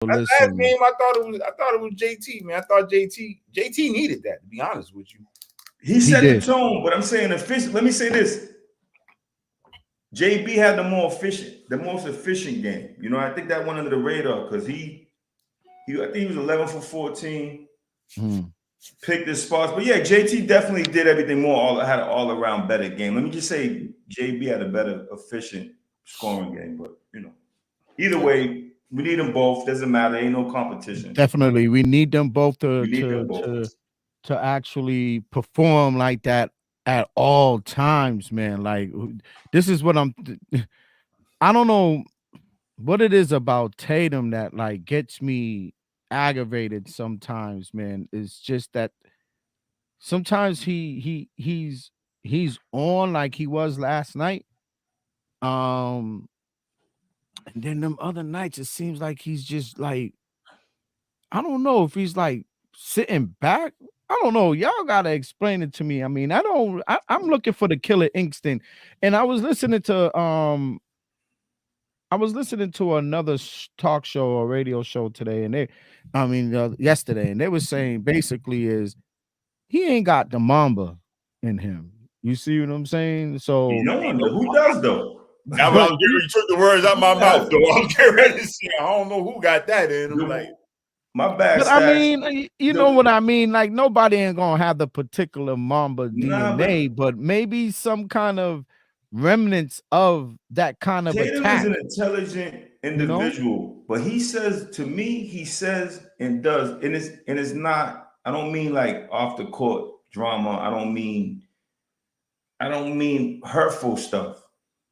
That last listen. game, I thought it was JT, man. I thought JT needed that, to be honest with you. He set the tone, but I'm saying efficient. Let me say this. JB had the most efficient game. You know, I think that went under the radar because I think he was 11 for 14, picked his spots. But yeah, JT definitely did everything had an all around better game. Let me just say JB had a better efficient scoring game. But you know, either way, we need them both. Doesn't matter. Ain't no competition. Definitely, we need them both to actually perform like that at all times, man. Like this is what I don't know what it is about Tatum that like gets me aggravated sometimes, man. It's just that sometimes he's on like he was last night. And then them other nights it seems like he's just like, I don't know if he's like sitting back. I don't know. Y'all gotta explain it to me. I mean, I'm looking for the killer instinct. And I was listening to another talk show or radio show today, and yesterday, and they were saying basically is he ain't got the Mamba in him. You see what I'm saying? So who does though? You took the words out my mouth, though. I'm getting ready to say, I don't know who got that in. I'm like, my bad. But I mean, you know what I mean? Like nobody ain't gonna have the particular Mamba DNA, but maybe some kind of remnants of that kind of Tatum attack. is an intelligent individual, but he says and does, and it's not. I don't mean like off the court drama. I don't mean hurtful stuff,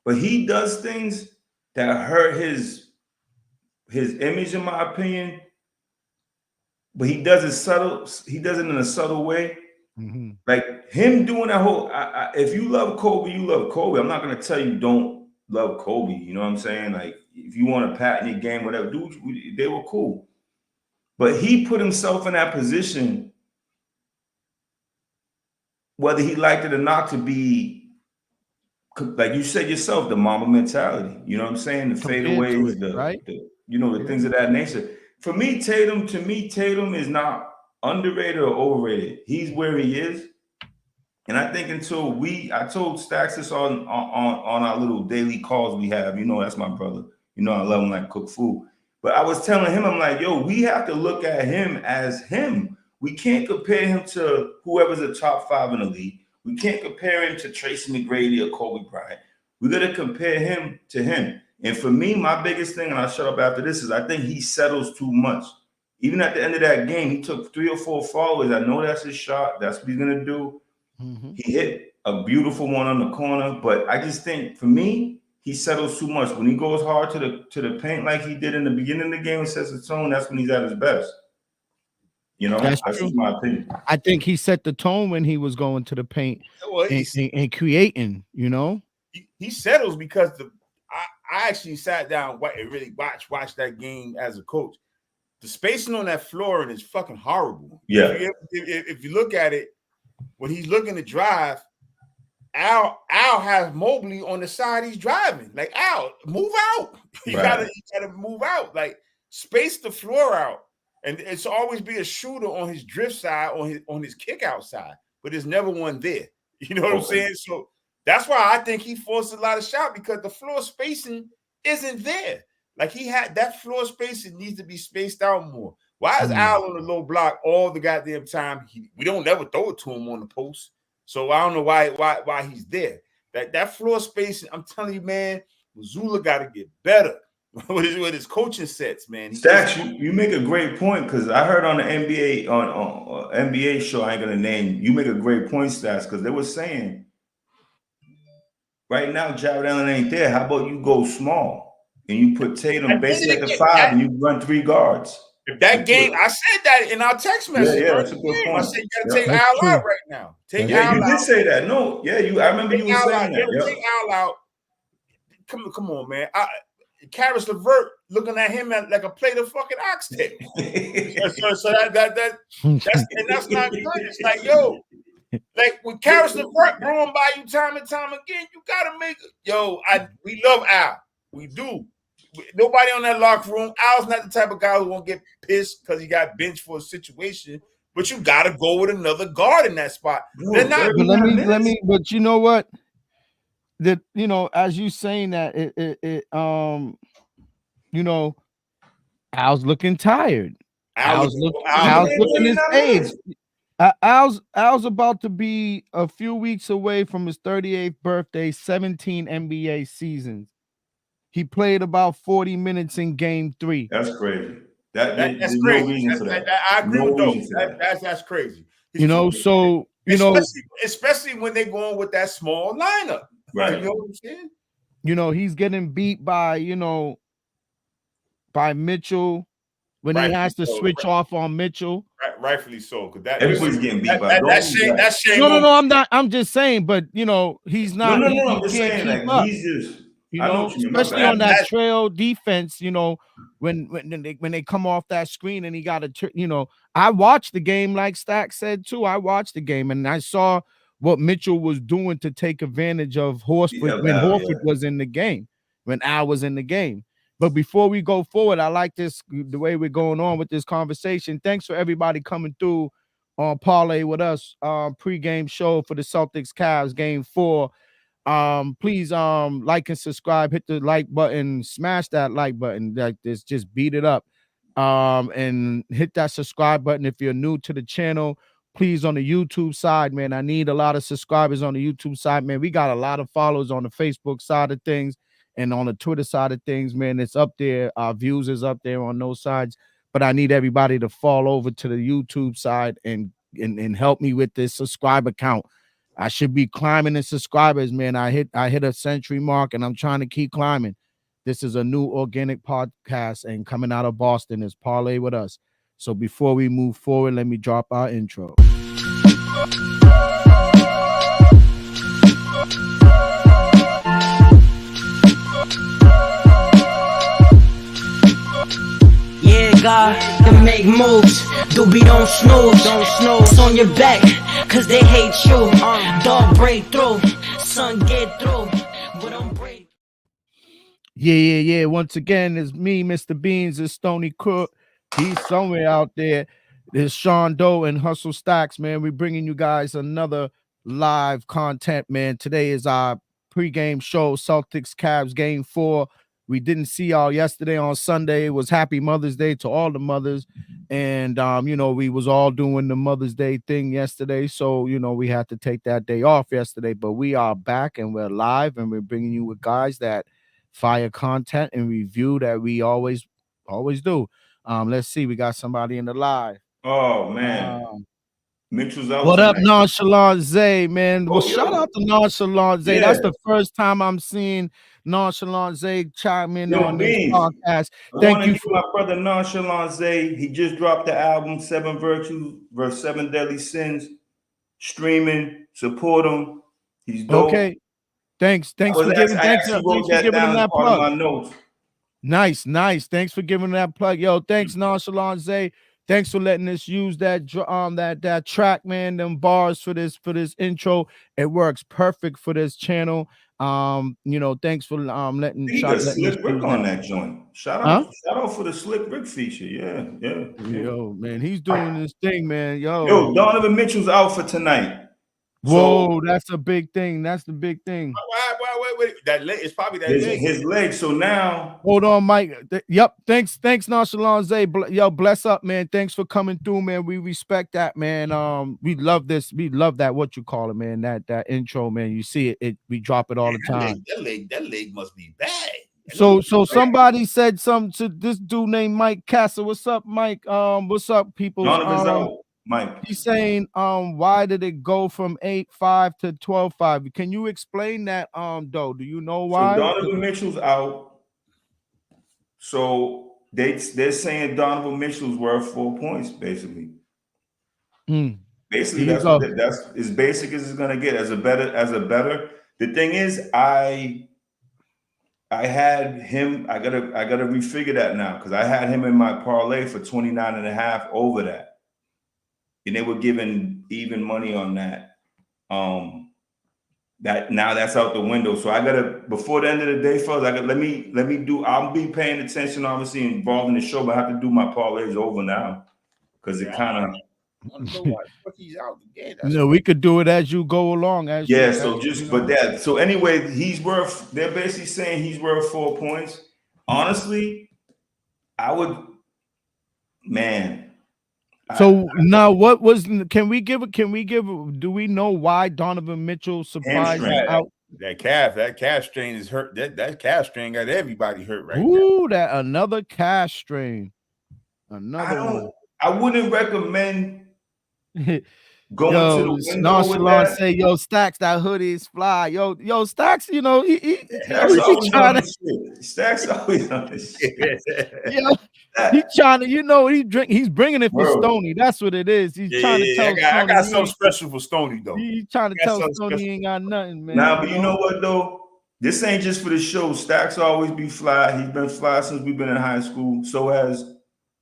but he does things that hurt his image, in my opinion. But he does it subtle. He does it in a subtle way. Mm-hmm. Like him doing that whole. If you love Kobe, you love Kobe. I'm not gonna tell you don't love Kobe. You know what I'm saying? Like if you want to patent your game, whatever, dude, they were cool. But he put himself in that position, whether he liked it or not, to be like you said yourself, the Mamba mentality. You know what I'm saying? The fadeaways, the things of that nature. For me, Tatum is not underrated or overrated. He's where he is. And I think I told Stacks this on our little daily calls we have. You know, that's my brother. You know, I love him like cook food. But I was telling him, I'm like, yo, we have to look at him as him. We can't compare him to whoever's a top 5 in the league. We can't compare him to Tracy McGrady or Kobe Bryant. We got to compare him to him. And for me, my biggest thing, and I'll shut up after this, is I think he settles too much. Even at the end of that game, he took 3 or 4 followers. I know that's his shot. That's what he's going to do. Mm-hmm. He hit a beautiful one on the corner. But I just think, for me, he settles too much. When he goes hard to the paint like he did in the beginning of the game and sets the tone, that's when he's at his best. You know, that's my opinion. I think he set the tone when he was going to the paint and creating, you know. He settles because I actually sat down and really watched that game as a coach. The spacing on that floor is fucking horrible. Yeah. If you look at it, when he's looking to drive, Al has Mobley on the side he's driving. Like, Al, move out. You gotta move out. Like, space the floor out. And it's always be a shooter on his drift side, on his kick out side, but there's never one there. You know what I'm saying? So that's why I think he forced a lot of shots, because the floor spacing isn't there. Like, he had that floor spacing needs to be spaced out more. Why is Al on the low block all the goddamn time? We don't never throw it to him on the post. So I don't know why he's there. That floor spacing, I'm telling you, man, Mazzulla got to get better with his coaching sets, man. Stacks, you make a great point, because I heard on the NBA on NBA show, I ain't gonna name, you make a great point, Stacks, because they were saying right now Jared Allen ain't there. How about you go small and you put Tatum basically at the 5 and you run 3 guards? If that game, I said that in our text message. Yeah, that's a good point. I said you gotta take Al out right now. Take Al out. You did say that. No, I remember you were saying that. Take Al out. Come on, man. Karis LeVert looking at him like a plate of fucking oxtail. so that's not good. It's like, yo, like when Karis LeVert growing by you time and time again, you gotta make it. Yo, we love Al. We do. nobody on that locker room. Al's not the type of guy who won't get pissed because he got benched for a situation. But you got to go with another guard in that spot. They're not. But let me. But you know what? That as you saying that Al's looking tired. Al's looking his age. Al's about to be a few weeks away from his 38th birthday, 17 NBA seasons. He played about 40 minutes in game 3. That's crazy. That's crazy. No reason for that. I agree with those. That's crazy. Especially when they're going with that small lineup. Right. You know what I'm saying? He's getting beat by Mitchell when he has to switch off on Mitchell. Rightfully so, because everybody's getting beat by that shame. No, I'm not. I'm just saying, but he's not. No, I'm just saying, like, he's just. Especially on that trail defense, when they come off that screen and he got to, I watched the game like Stack said too. I watched the game and I saw what Mitchell was doing to take advantage of Horford when Horford was in the game, when Al was in the game. But before we go forward, I like the way we're going on with this conversation. Thanks for everybody coming through on Parlay with us, pregame show for the Celtics Cavs game 4. Please like and subscribe, hit the like button, smash that like button, just beat it up, and hit that subscribe button if you're new to the channel. Please, on the YouTube side, man, I need a lot of subscribers on the YouTube side, man. We got a lot of followers on the Facebook side of things and on the Twitter side of things, man. It's up there. Our views is up there on those sides, but I need everybody to fall over to the YouTube side and help me with this subscriber count. I should be climbing in subscribers, man. I hit a century mark and I'm trying to keep climbing. This is a new organic podcast and coming out of Boston is Parlay with Us. So before we move forward, let me drop our intro. Yeah, God, to make moves. Doobie don't snooze. It's on your back, cause they hate you. Dog break through, son get through. But I'm break. Yeah. Once again, it's me, Mr. Beans, it's Stony Crook. He's somewhere out there. There's Sean Doe and Hustle Stacks, man. We're bringing you guys another live content, man. Today is our pregame show, Celtics Cavs game 4. We didn't see y'all yesterday on Sunday. It was Happy Mother's Day to all the mothers. And, we was all doing the Mother's Day thing yesterday. So, we had to take that day off yesterday. But we are back and we're live and we're bringing you with guys that fire content and review that we always do. Let's see. We got somebody in the live. Oh, man. Mitchell's out. What up, Nonchalant Zay, man? Well, shout out to Nonchalant Zay. Yeah. That's the first time I'm seeing Nonchalant Zay chime in on this podcast. Thank you for my brother Nonchalant Zay. He just dropped the album 7 Virtues vs 7 Deadly Sins. Streaming, support him. He's dope. Okay. Thanks for giving that plug. My notes. Nice. Thanks for giving that plug. Yo, thanks, Nonchalant Zay. Thanks for letting us use that track, man. Them bars for this intro. It works perfect for this channel. Thanks for letting Slick Rick on that joint. Shout out for the Slick Rick feature. Yeah. Yo, man, he's doing this thing, man. Yo, Donovan Mitchell's out for tonight. Whoa, that's a big thing. That's the big thing. Wait. That leg is probably that leg. His leg. So now, hold on, Mike. Yep. Thanks, Nonchalant Zay. Yo, bless up, man. Thanks for coming through, man. We respect that, man. We love this. We love that. What you call it, man? That intro, man. You see it. We drop it all the time. That leg must be bad. So somebody said something to this dude named Mike Castle. What's up, Mike? What's up, people? Donovan's out. Mike. He's saying, why did it go from 8-5 to 12-5? Can you explain that, Doe? Do you know why? So Donovan Mitchell's out. So they're saying Donovan Mitchell's worth 4 points, basically. Basically, that's as basic as it's gonna get. As a better. The thing is, I had him. I gotta refigure that now because I had him in my parlay for 29.5 over that. And they were giving even money on that. now that's out the window. So I gotta, before the end of the day, fellas, let me do. I'll be paying attention, obviously involved in the show, but I have to do my parlays over now because it kind of. I don't know what he's out again. No, we could do it as you go along. So anyway, they're basically saying he's worth 4 points. Honestly, I would, man. So now can we give, do we know why Donovan Mitchell surprised out? That calf strain is hurt. That calf strain got everybody hurt right now. Ooh, that another calf strain. I wouldn't recommend going to the window nonchalant say, yo, Stacks, that hoodie is fly. Yo, Stacks, you know, Stacks always on this shit. Yo, he's trying to, you know, he's bringing it for Stoney. That's what it is. He's trying to tell Stoney. I got something special for Stoney, though. He's trying to tell Stoney he ain't got nothing, man. Nah, but you know what, though? This ain't just for the show. Stacks always be fly. He's been fly since we've been in high school. So has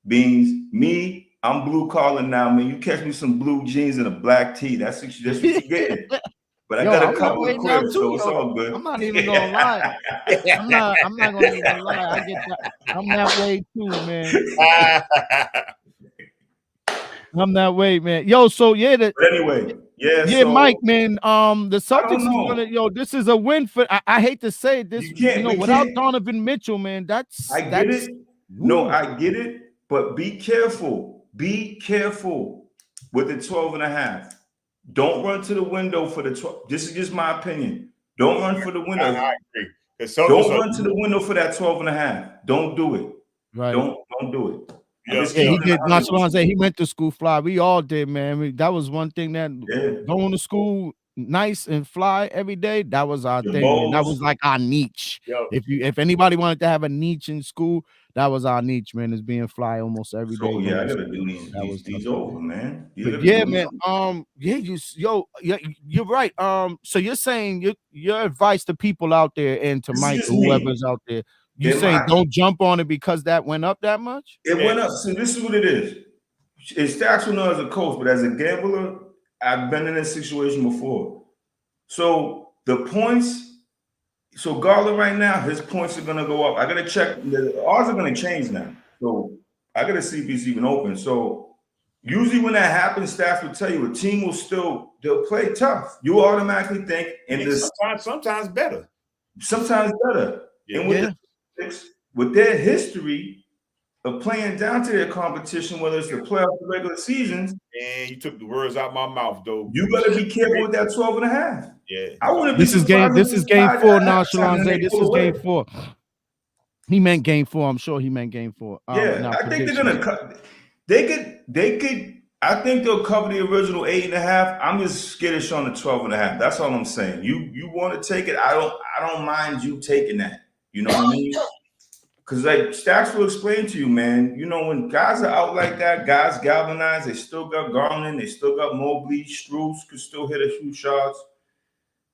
Beans. Me, I'm blue collar now, man. You catch me some blue jeans and a black tee. That's what you're getting. But I got a couple of clips, so it's all good. I'm not even gonna lie. I'm not gonna even lie. I get that. I'm that way too, man. I'm that way, man. Yo, so yeah. But anyway, so, Mike, man. The Celtics is gonna. This is a win for. I hate to say this. Without Donovan Mitchell, man. I get it. No, I get it. But be careful. Be careful with the 12.5. Don't run to the window for the 12. This is just my opinion. Don't run for the window. I agree. Don't run to the window for that 12.5. Don't do it. Right. Don't do it. He did. Nonchalant say he went to school fly. We all did, man. That was one thing that going to school nice and fly every day. That was our thing. Man. That was like our niche. Yo. If anybody wanted to have a niche in school, that was our niche, man. Is being fly almost every day. Yeah, I gotta do these over, man. Man. You're right. So you're saying your advice to people out there and to Mike, whoever's out there, you're saying don't jump on it because that went up that much? It went up. So this is what it is. It's Stacks will know as a coach, but as a gambler, I've been in this situation before. So the points. So Garland right now, his points are gonna go up. I gotta check. The odds are gonna change now. So I gotta see if he's even open. So usually when that happens, Stacks will tell you a team they'll play tough. You automatically think sometimes better. Sometimes better. Yeah. And with their history of playing down to their competition, whether it's the playoffs or regular seasons. And you took the words out my mouth, though. You gotta be careful with that 12.5. Yeah, I wouldn't. This is game 4. Nonchalant. This is game 4. He meant game 4. I'm sure he meant game 4. I think they're gonna cut. They could. I think they'll cover the original 8.5. I'm just skittish on the 12.5. That's all I'm saying. You want to take it? I don't mind you taking that. You know what I mean? Because like Stacks will explain to you, man. You know, when guys are out like that, guys galvanize. They still got Garland. They still got Mobley. Strus could still hit a few shots.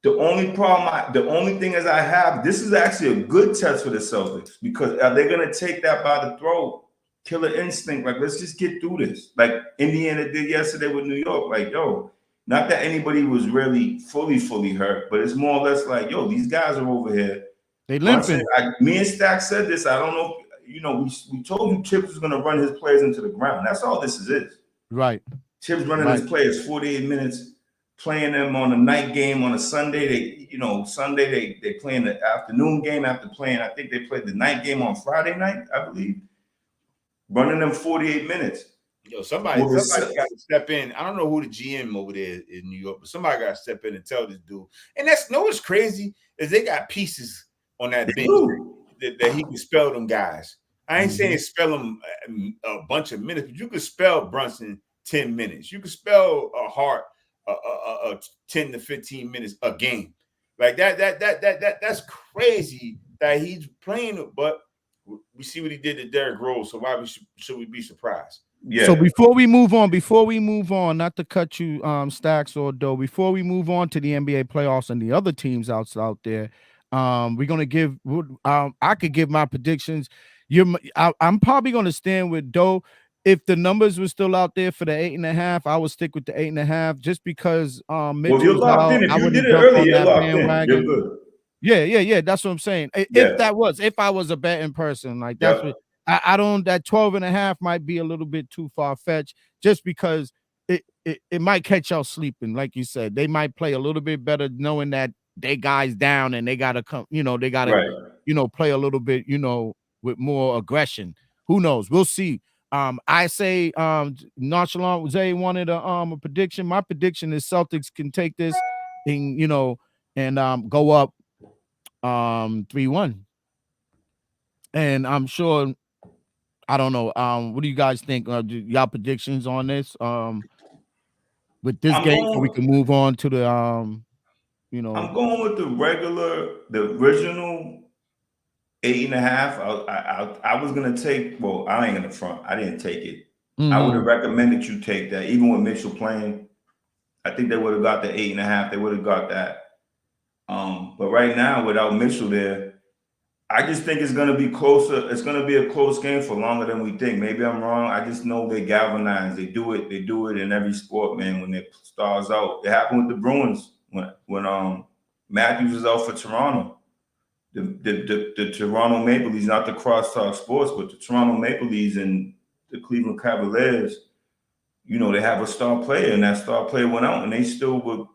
The only thing is I have, this is actually a good test for the Celtics because are they going to take that by the throat? Killer instinct, like, let's just get through this. Like Indiana did yesterday with New York. Like, yo, not that anybody was really fully hurt, but it's more or less like, yo, these guys are over here. They limping. Me and Stack said this. I don't know. We told you Tibbs was going to run his players into the ground. That's all this is. Right. Tibbs running his players 48 minutes, playing them on a night game on a Sunday. Sunday they play in the afternoon game after playing. I think they played the night game on Friday night, I believe. Running them 48 minutes. Yo, somebody got to step in. I don't know who the GM over there in New York, but somebody got to step in and tell this dude. And what's crazy is they got pieces on that bench that he can spell them guys. I ain't saying spell them a bunch of minutes, but you could spell Brunson 10 minutes. You could spell Hart 10 to 15 minutes a game. Like that's crazy that he's playing, but we see what he did to Derrick Rose. So why should we be surprised? Yeah. So before we move on, not to cut you, Stacks or Doe, before we move on to the NBA playoffs and the other teams out there, we're gonna give. I could give my predictions. I'm probably gonna stand with Doe. if the numbers were still out there for the 8.5, I would stick with the 8.5 just because Mitchell's you're locked in. If I you wouldn't did it jump early, on you're that locked in. bandwagon. You're good. Yeah. That's what I'm saying. If I was a betting person, like that's what I don't. That 12.5 might be a little bit too far fetched, just because it might catch y'all sleeping. Like you said, they might play a little bit better knowing that they guys down and they gotta come. They gotta play a little bit. With more aggression. Who knows? We'll see. I say Nonchalant Zay wanted a prediction. My prediction is Celtics can take this and go up 3-1. And I'm sure, I don't know. What do you guys think? Y'all predictions on this? With this game, so we can move on to the I'm going with the original 8.5. I was gonna take. Well, I ain't in the front. I didn't take it. I would have recommended you take that, even with Mitchell playing. I think they would have got the 8.5. They would have got that. But right now, without Mitchell there, I just think it's gonna be closer. It's gonna be a close game for longer than we think. Maybe I'm wrong. I just know they galvanize. They do it. They do it in every sport, man. When their stars out, it happened with the Bruins when Matthews was out for Toronto. The Toronto Maple Leafs, not the Crosstalk Sports, but the Toronto Maple Leafs and the Cleveland Cavaliers, they have a star player, and that star player went out, and they still were.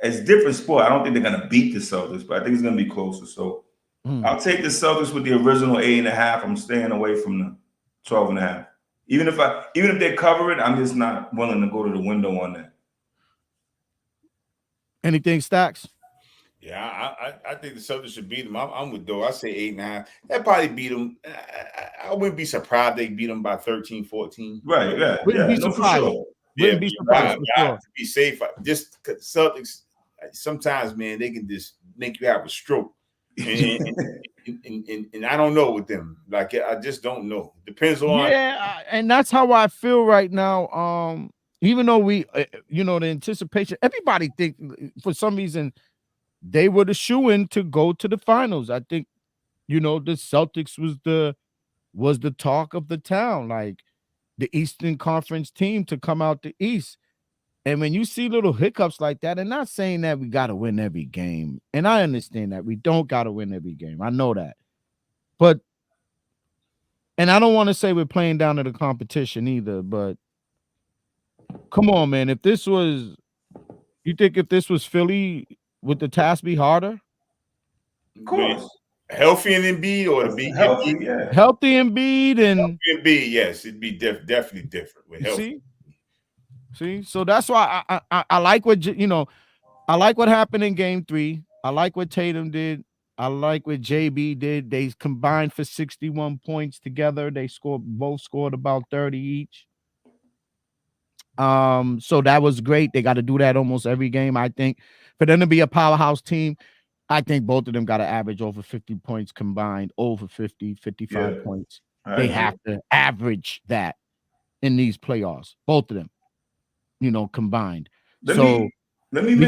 It's a different sport. I don't think they're going to beat the Celtics, but I think it's going to be closer. So I'll take the Celtics with the original 8.5. I'm staying away from the 12.5. Even if they cover it, I'm just not willing to go to the window on that. Anything, Stacks? Yeah, I think the Celtics should beat them. I'm with Doe. I say 8.5. They'll probably beat them. I wouldn't be surprised they beat them by 13, 14. Right, yeah. Wouldn't be surprised. Sure. Wouldn't be surprised. To be safe, just because Celtics, sometimes, man, they can just make you have a stroke. And I don't know with them. Like, I just don't know. Depends on. Yeah, and that's how I feel right now. Even though we, the anticipation, everybody think for some reason they were the shoo-in to go to the finals. I think, the Celtics was the talk of the town, like the Eastern Conference team to come out the East. And when you see little hiccups like that, and not saying that we got to win every game, and I understand that we don't got to win every game. I know that. But, and I don't want to say we're playing down to the competition either, but come on, man. You think if this was Philly, would the task be harder? Of course. Healthy and Embiid, or to be healthy, yeah. Healthy Embiid and Embiid, yes, it'd be definitely different with healthy. See, so that's why I like what I like what happened in Game 3. I like what Tatum did. I like what JB did. They combined for 61 points together. They both scored about 30 each. So that was great. They got to do that almost every game. I think for them to be a powerhouse team, I think both of them got to average over 50 points combined, over 50, 55 points. They have to average that in these playoffs, both of them, combined. We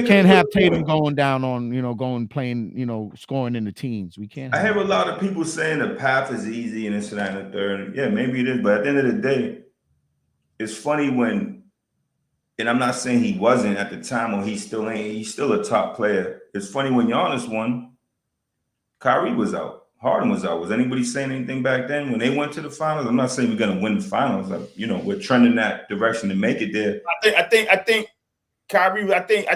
can't have Tatum going down on, going playing, scoring in the teens. We can't. I hear a lot of people saying the path is easy and this and that and the third. Yeah, maybe it is. But at the end of the day, it's funny and I'm not saying he wasn't at the time, or he still ain't. He's still a top player. It's funny when Giannis won, Kyrie was out. Harden was out. Was anybody saying anything back then when they went to the finals? I'm not saying we're going to win the finals. We're trending that direction to make it there. I think Kyrie. I think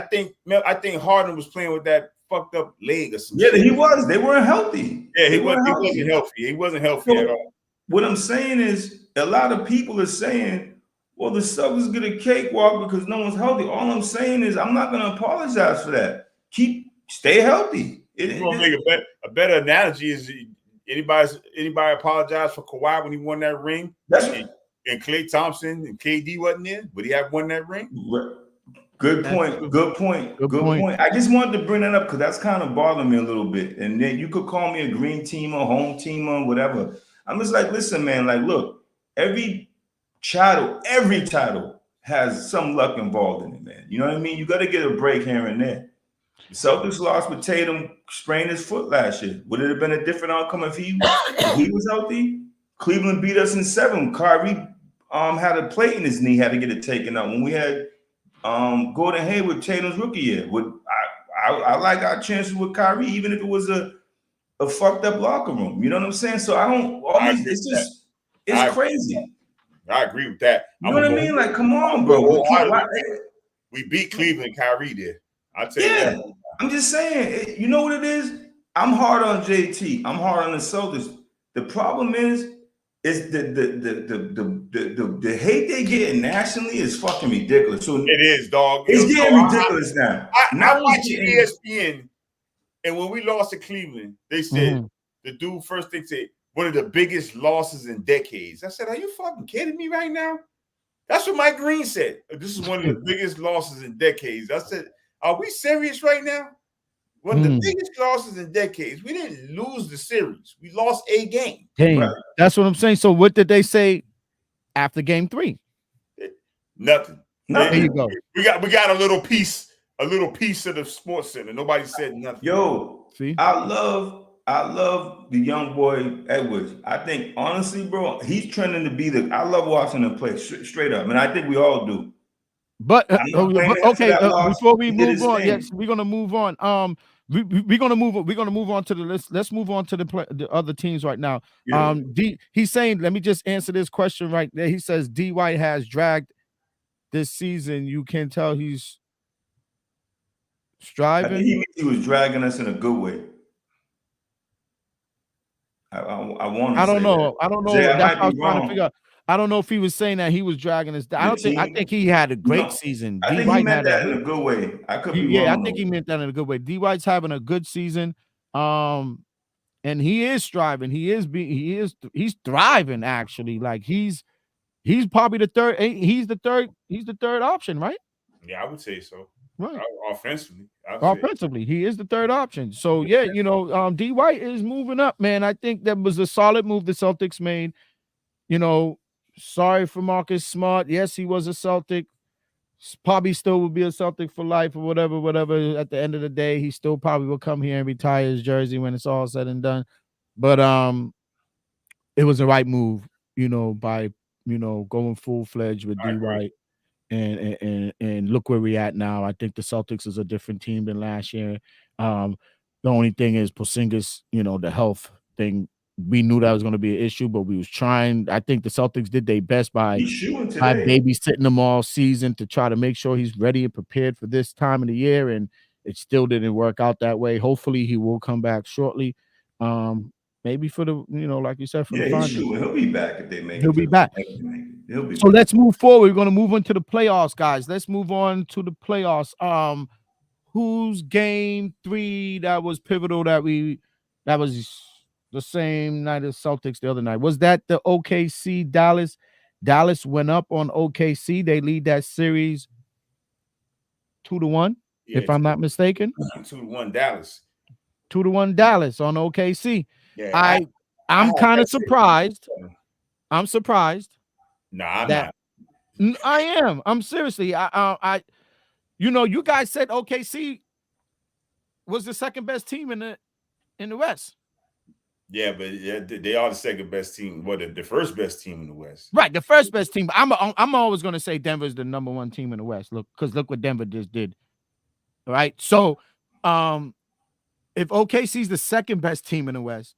Harden was playing with that fucked up leg or something. Yeah, he was. They weren't healthy. Yeah, he wasn't healthy. He wasn't healthy at all. What I'm saying is, a lot of people are saying, well, the Celtics get a cakewalk because no one's healthy. All I'm saying is I'm not going to apologize for that. Stay healthy. You're gonna make a better analogy is anybody apologize for Kawhi when he won that ring? And Klay Thompson and KD wasn't there, but he had won that ring. Good point. I just wanted to bring that up because that's kind of bothering me a little bit. And then you could call me a green teamer, home teamer, whatever. I'm just like, listen, man, like, look, every title has some luck involved in it, man. You know what I mean? You got to get a break here and there. The Celtics lost with Tatum sprained his foot last year. Would it have been a different outcome if he was healthy? Cleveland beat us in 7. Kyrie had a plate in his knee, had to get it taken out. When we had Gordon Hayward, Tatum's rookie year, I like our chances with Kyrie, even if it was a fucked up locker room. You know what I'm saying? So it's crazy. I agree with that. You know what I mean? Like, come on, bro. We beat Cleveland, Kyrie there. I'll tell you that. I'm just saying, you know what it is? I'm hard on JT. I'm hard on the Celtics. The problem is the hate they get nationally is fucking ridiculous. So it is, dog. It's getting ridiculous now. I watch ESPN, and when we lost to Cleveland, they said the dude first thing said one of the biggest losses in decades. I said, "Are you fucking kidding me right now?" That's what Mike Green said. This is one of the biggest losses in decades. I said, "Are we serious right now?" One of the biggest losses in decades. We didn't lose the series. We lost a game. Right. That's what I'm saying. So what did they say after game 3? Nothing. There you go. We got a little piece of the Sports Center. Nobody said nothing. Yo, see, I love the young boy Edwards. I think honestly, bro, he's trending to be I love watching him play straight up, and I think we all do. But okay, before we move on, yes, we're gonna move on. We're gonna move on to the list. Let's move on to the other teams right now. Yeah. He's saying, let me just answer this question right there. He says D White has dragged this season. You can tell he's striving. I think he was dragging us in a good way. I don't know. That's what I was trying to figure out. I don't know if he was saying that he was dragging us down. I think he had a great season. I think he meant that in a good way. I could be wrong. Yeah, I think he meant that in a good way. D White's having a good season. And he is striving. He's thriving actually. Like he's probably the third. He's the third option, right? Yeah, I would say so. Right. Offensively, he is the third option. So yeah, D White is moving up, man. I think that was a solid move the Celtics made. Sorry for Marcus Smart. Yes, he was a Celtic. Probably still will be a Celtic for life or whatever. At the end of the day, he still probably will come here and retire his jersey when it's all said and done. But it was the right move, by going full-fledged with D White. And look where we're at now. I think the Celtics is a different team than last year. The only thing is Porzingis, the health thing. We knew that was going to be an issue, but we was trying. I think the Celtics did their best by babysitting him all season to try to make sure he's ready and prepared for this time of the year, and it still didn't work out that way. Hopefully, he will come back shortly. Maybe for the, like you said, for the finals. He'll be back if they make it. He'll be back. So let's move forward. We're going to move on to the playoffs, guys. Let's move on to the playoffs. Whose game 3 that was pivotal that was the same night as Celtics the other night? Was that the OKC Dallas? Dallas went up on OKC. They lead that series 2-1, if I'm not mistaken. 2-1 Dallas. 2-1 Dallas on OKC. Yeah, I'm kind of surprised. I'm surprised. No, I'm not. I am. I'm seriously. You guys said OKC was the second best team in the West. Yeah, but they are the second best team. Well, the first best team in the West. Right, the first best team. I'm always going to say Denver's the number 1 team in the West. Look what Denver just did. All right, so if OKC's the second best team in the West,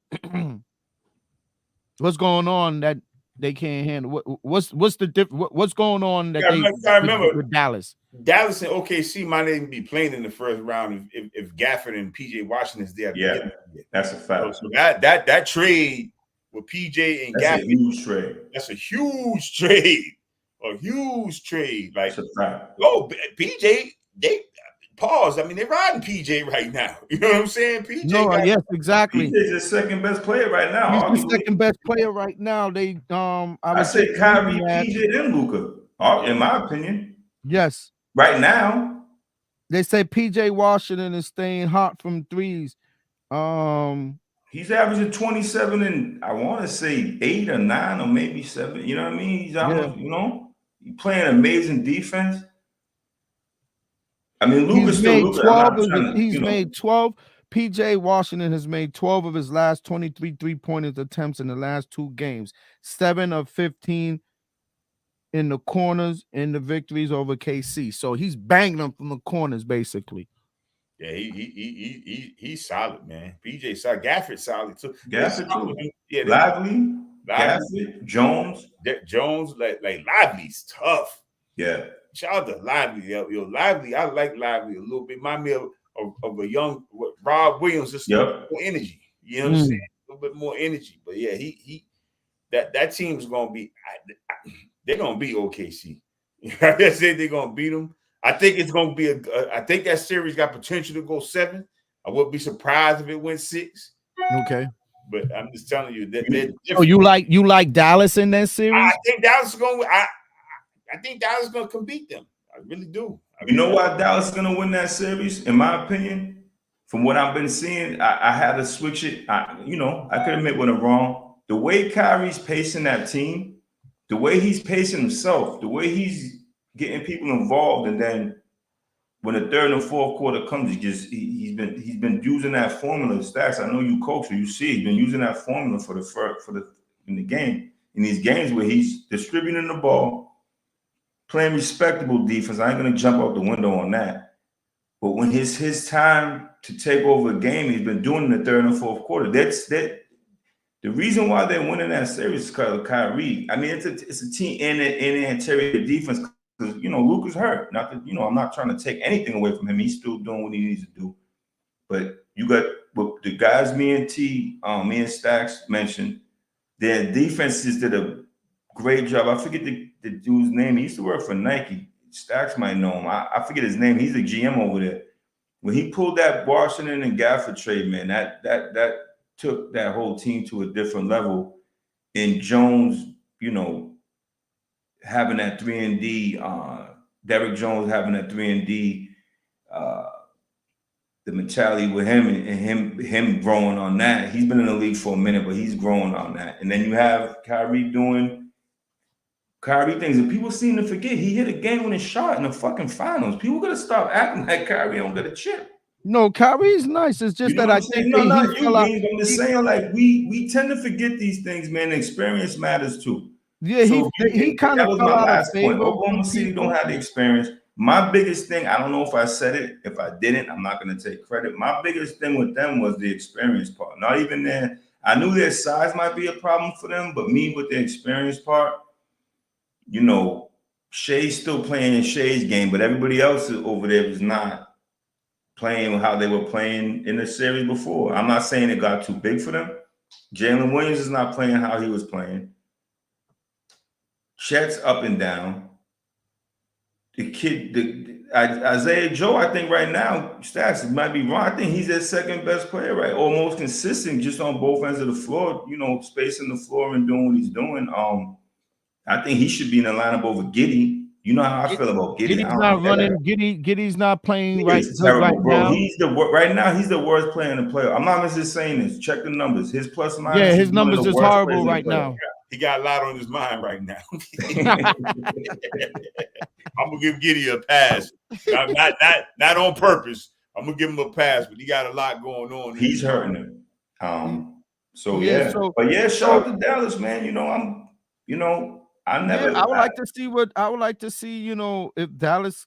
what's going on that they can't handle? What's going on that I remember with Dallas? Dallas and OKC might even be playing in the first round if Gafford and PJ Washington's there. Yeah, that's a fact. So that trade with PJ and Gafford, a huge trade. That's a huge trade. A huge trade. Like, that's a fact. Oh, PJ, they pause. I mean, they're riding PJ right now. You know what I'm saying? PJ. No, yes, exactly. PJ's the second best player right now. He's the second best player right now. They I say Kyrie, PJ, and Luka. In my opinion. Yes. Right now. They say PJ Washington is staying hot from threes. He's averaging 27 and I want to say 8 or 9 or maybe 7. You know what I mean? He's almost, he's playing amazing defense. I mean, Luka's made 12. He's made 12. PJ Washington has made 12 of his last 23 3-pointers attempts in the last 2 games. 7 of 15 in the corners in the victories over KC. So he's banging them from the corners, basically. Yeah, he's solid, man. PJ solid. Gafford solid too. Gafford too. Yeah, Lively. Gafford, Jones. Jones, like Lively's tough. Yeah. Shout out to Lively. Yo, Lively, I like Lively a little bit. Remind me of a young Rob Williams, just more energy. You know what I'm saying? A little bit more energy. But yeah, he that team's gonna be they're gonna beat OKC. I said they're gonna beat them. I think it's gonna be I think that series got potential to go 7. I wouldn't be surprised if it went 6. Okay. But I'm just telling you that. Oh, you like Dallas in that series? I think Dallas is going. I think Dallas is going to beat them. I really do. You know why Dallas is going to win that series? In my opinion, from what I've been seeing, I had to switch it. I could admit when I'm wrong. The way Kyrie's pacing that team, the way he's pacing himself, the way he's getting people involved, and then when the third and fourth quarter comes, he's been using that formula. Stacks, I know you coach, or you see, he's been using that formula in the game. In these games where he's distributing the ball, playing respectable defense. I ain't gonna jump out the window on that. But when his time to take over a game, he's been doing in the third and fourth quarter. That's the reason why they're winning that series is because of Kyrie. I mean, it's a team in the interior defense. Because, Luka's hurt. Not that, I'm not trying to take anything away from him. He's still doing what he needs to do. But you got the guys me and Stacks mentioned, their defenses did a great job. I forget the dude's name. He used to work for Nike. Stacks might know him. I forget his name. He's the GM over there. When he pulled that Washington and Gafford trade, man, that took that whole team to a different level. And Jones, having that 3-and-D, Derrick Jones having that 3-and-D, the mentality with him and him growing on that. He's been in the league for a minute, but he's growing on that. And then you have Kyrie doing Kyrie things, and people seem to forget he hit a game-winning shot in the fucking finals. People gotta stop acting like Kyrie don't get a chip. No, Kyrie's nice. It's just that I think I'm just saying, like we tend to forget these things, man. Experience matters too. Yeah, so he kind of was my last point. Oklahoma City don't have the experience. My biggest thing, I don't know if I said it. If I didn't, I'm not going to take credit. My biggest thing with them was the experience part. Not even there. I knew their size might be a problem for them, but me with the experience part, Shea's still playing in Shea's game, but everybody else over there was not playing how they were playing in the series before. I'm not saying it got too big for them. Jalen Williams is not playing how he was playing. Chet's up and down. The kid, Isaiah Joe, I think right now, Stacks might be wrong. I think he's their second best player, right? Or most consistent, just on both ends of the floor, spacing the floor and doing what he's doing. I think he should be in the lineup over Giddey. You know how I feel about Giddey. Giddey's not running. Giddey's not playing right now. Right now, he's the worst player in the playoff. I'm not just saying this. Check the numbers. His plus minus. Yeah, his numbers is horrible right now. He got a lot on his mind right now. I'm gonna give Giddey a pass. Not on purpose. I'm gonna give him a pass, but he got a lot going on. He's hurting him. But shout out to Dallas, man. I would like to see, if Dallas,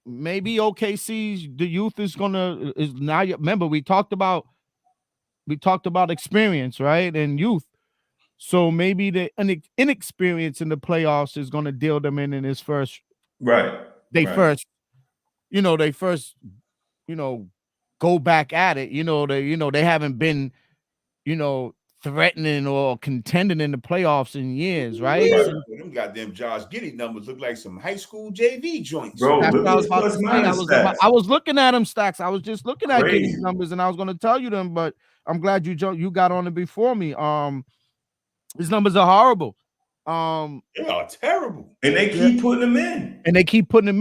maybe OKC's the youth is now. Remember, we talked about experience, right, and youth. So maybe the inexperience in the playoffs is going to deal them in his first. Right. They first go back at it. They haven't been, threatening or contending in the playoffs in years, right? Yeah. Them goddamn Josh Giddey numbers look like some high school JV joints. Bro, I was looking at them, Stacks. I was just looking at Giddey's numbers, and I was going to tell you them, but I'm glad you got on it before me. His numbers are horrible. They are terrible. And they keep putting them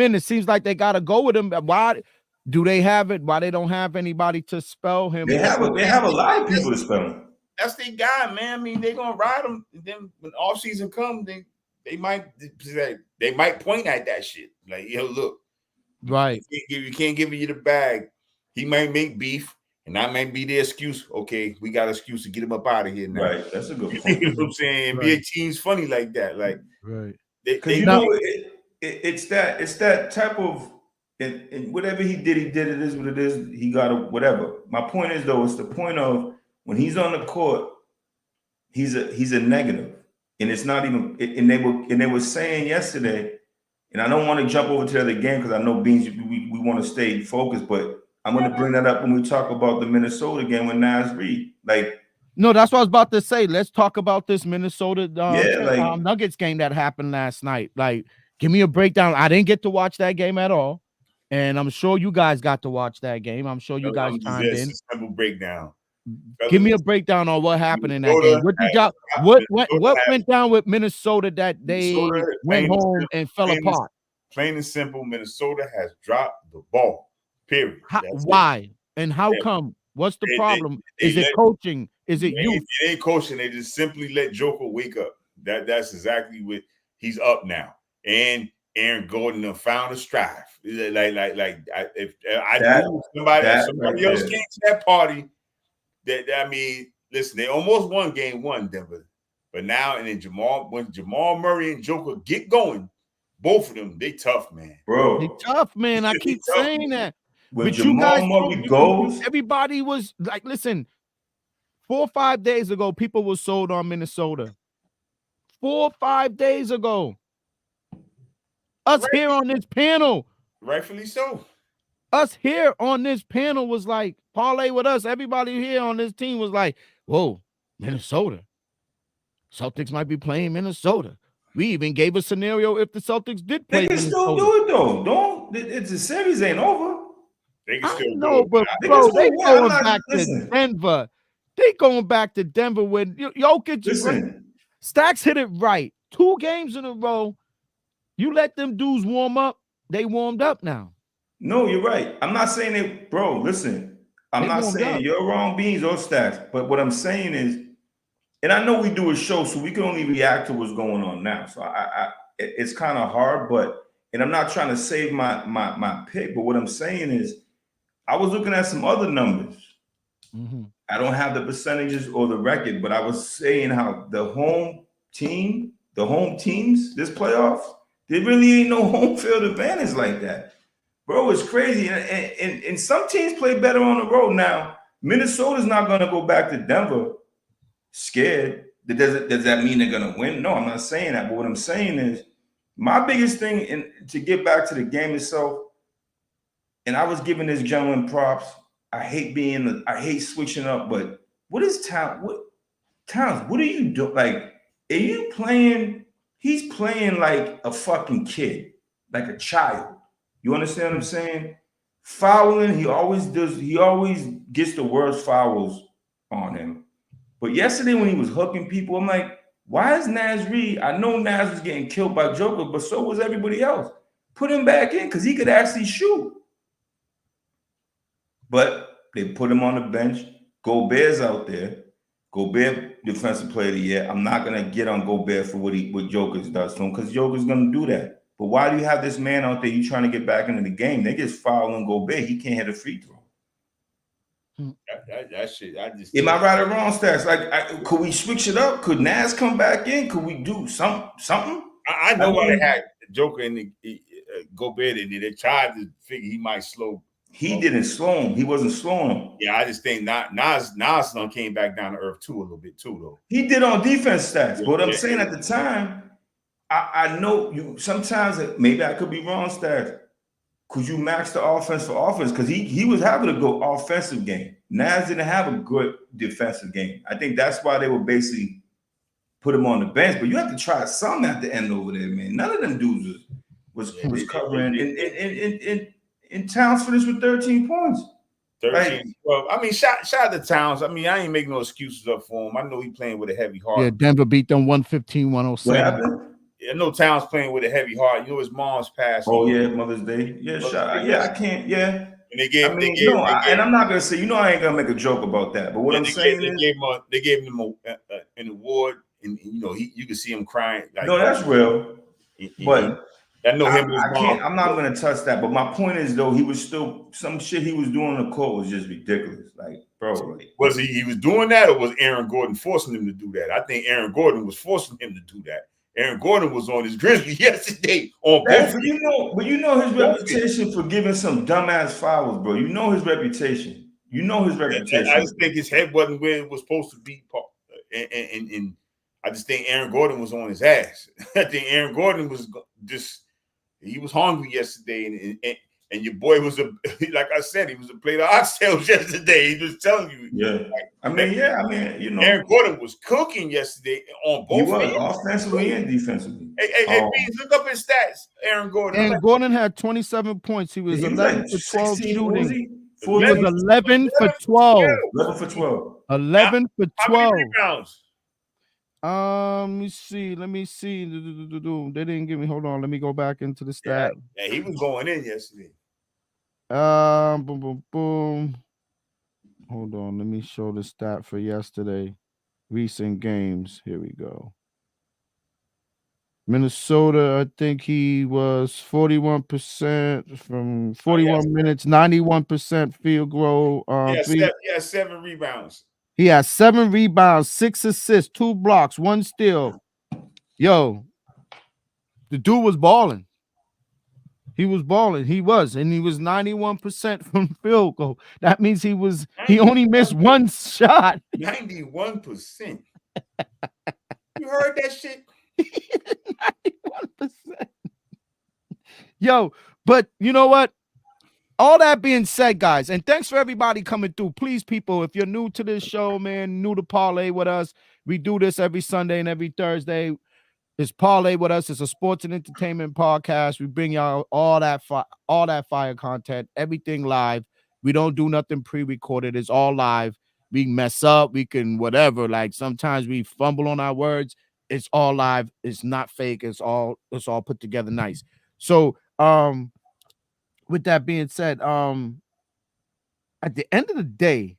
in. It seems like they gotta go with him. Why do they have it? Why they don't have anybody to spell him? They have a lot of people to spell him. That's their guy, man. I mean, they're gonna ride him. And then when off season comes, they might point at that shit. Like, look. Right. You can't give you the bag. He might make beef. And that might be the excuse. Okay, we got an excuse to get him up out of here now. Right, that's a good point. You know what I'm saying? NBA teams funny like that. Like, right. Because you know, it's that type of, and whatever he did, it is what it is. He got a whatever. My point is though, it's the point of when he's on the court, he's a negative, and it's not even. And they were saying yesterday, and I don't want to jump over to the other game because I know Beans, we want to stay focused, but I'm going to bring that up when we talk about the Minnesota game with Naz Reid. Like, no, that's what I was about to say. Let's talk about this Minnesota Nuggets game that happened last night. Like, give me a breakdown. I didn't get to watch that game at all, and I'm sure you guys got to watch that game. I'm sure you guys chimed in. A simple breakdown. Give me a breakdown on what happened in that game. What went down with Minnesota that they went home and fell apart? Plain and simple, Minnesota has dropped the ball. Period. Why? And how come? What's the problem? Is it coaching? Is it you? It ain't coaching. They just simply let Joker wake up. That's exactly what he's up now. And Aaron Gordon found a strive. If somebody else came to that party, listen, they almost won game one, Denver. But now, and then when Jamal Murray and Joker get going, both of them, they tough, man. Bro. They tough, man. I keep saying that. When but Jamal you guys, Murray goes, everybody was like, listen, 4 or 5 days ago, people were sold on Minnesota. 4 or 5 days ago. Us here on this panel. Rightfully so. Us here on this panel was like, parlay with us. Everybody here on this team was like, whoa, Minnesota. Celtics might be playing Minnesota. We even gave a scenario if the Celtics did play. They can still do it though. The series ain't over. They can still do it. But bro, they going back to Denver. They going back to Denver when Jokic. Stacks hit it right. 2 games in a row. You let them dudes warm up. They warmed up now. No, you're right. I'm not saying it, bro. Listen, I'm not saying you're wrong, Beans or Stacks. But what I'm saying is, and I know we do a show, so we can only react to what's going on now. So it's kind of hard, and I'm not trying to save my pick. But what I'm saying is, I was looking at some other numbers. Mm-hmm. I don't have the percentages or the record, but I was saying how the home teams, this playoffs, there really ain't no home field advantage like that. Bro, it's crazy. And some teams play better on the road. Now, Minnesota's not going to go back to Denver scared. Does that mean they're going to win? No, I'm not saying that. But what I'm saying is, my biggest thing, and to get back to the game itself, and I was giving this gentleman props. I hate switching up, but what is Towns? What are you doing? Like, are you playing? He's playing like a fucking kid, like a child. You understand what I'm saying? Fouling, he always gets the worst fouls on him. But yesterday when he was hooking people, I'm like, why is Naz Reid? I know Naz was getting killed by Joker, but so was everybody else. Put him back in because he could actually shoot. But they put him on the bench. Gobert's out there. Gobert, defensive player of the year. I'm not going to get on Gobert for what Joker's does to him because Joker's going to do that. But why do you have this man out there? You trying to get back into the game? They just fouling Gobert. He can't hit a free throw. That shit. Am I right or wrong, Stacks? Like, could we switch it up? Could Naz come back in? Could we do something? I know why they had Joker and Gobert in there. They tried to figure he might slow. He didn't slow him. He wasn't slowing him. Yeah, I just think Nas came back down to earth too a little bit too though. He did on defense stats. But what I'm saying at the time, I know you sometimes maybe I could be wrong, Stacks. Could you max the offense for offense? Because he was having a good offensive game. Naz didn't have a good defensive game. I think that's why they would basically put him on the bench. But you have to try something at the end over there, man. None of them dudes was covering. And Towns finished with 13 points. 13. Right. Well, I mean, shout out to Towns. I mean, I ain't making no excuses up for him. I know he playing with a heavy heart. Yeah, Denver beat them 115-107. What happened? I know Towns playing with a heavy heart. You know his mom's passed. Oh yeah, Mother's Day. Yeah, I can't. Yeah. And they gave. And I'm not gonna say. I ain't gonna make a joke about that. But what I'm saying is, they gave him an award, and you can see him crying. Like, no, that's real. But I know him. I'm not gonna touch that. But my point is, though, he was still some shit he was doing on the court was just ridiculous. Like, bro, was he was doing that, or was Aaron Gordon forcing him to do that? I think Aaron Gordon was forcing him to do that. Aaron Gordon was on his Grizzlies yesterday on But both. you know his reputation for giving some dumbass fouls, bro. You know his reputation. I just think his head wasn't where it was supposed to be, and I just think Aaron Gordon was on his ass. I think Aaron Gordon was he was hungry yesterday, and your boy was like I said, he was a plate of oxtails yesterday. He was telling you, Aaron Gordon was cooking yesterday on both. He was offensively and defensively. Hey, look up his stats. Aaron Gordon had 27 points. He was 11 for 12 shooting. He was 11 for 12. 11 for 12. 11 for 12. How many rebounds? Let me see. They didn't give me. Hold on. Let me go back into the stat. Yeah, he was going in yesterday. Boom. Hold on. Let me show the stat for yesterday. Recent games. Here we go. Minnesota, I think he was 41% from 41 minutes, 91% field goal. He had 7 rebounds. He has 7 rebounds, 6 assists, 2 blocks, 1 steal. Yo, the dude was balling. He was balling. He was 91% from field goal. That means he only missed 1 shot. 91%. You heard that shit? 91%. Yo, but you know what? All that being said, guys, and thanks for everybody coming through. Please, people, if you're new to this show, man, new to Parlay with us, we do this every Sunday and every Thursday. It's Parlay with us. It's a sports and entertainment podcast. We bring y'all all that fire content, everything live. We don't do nothing pre-recorded. It's all live. We mess up. We can whatever. Like sometimes we fumble on our words. It's all live. It's not fake. It's all put together nice. So, with that being said, at the end of the day,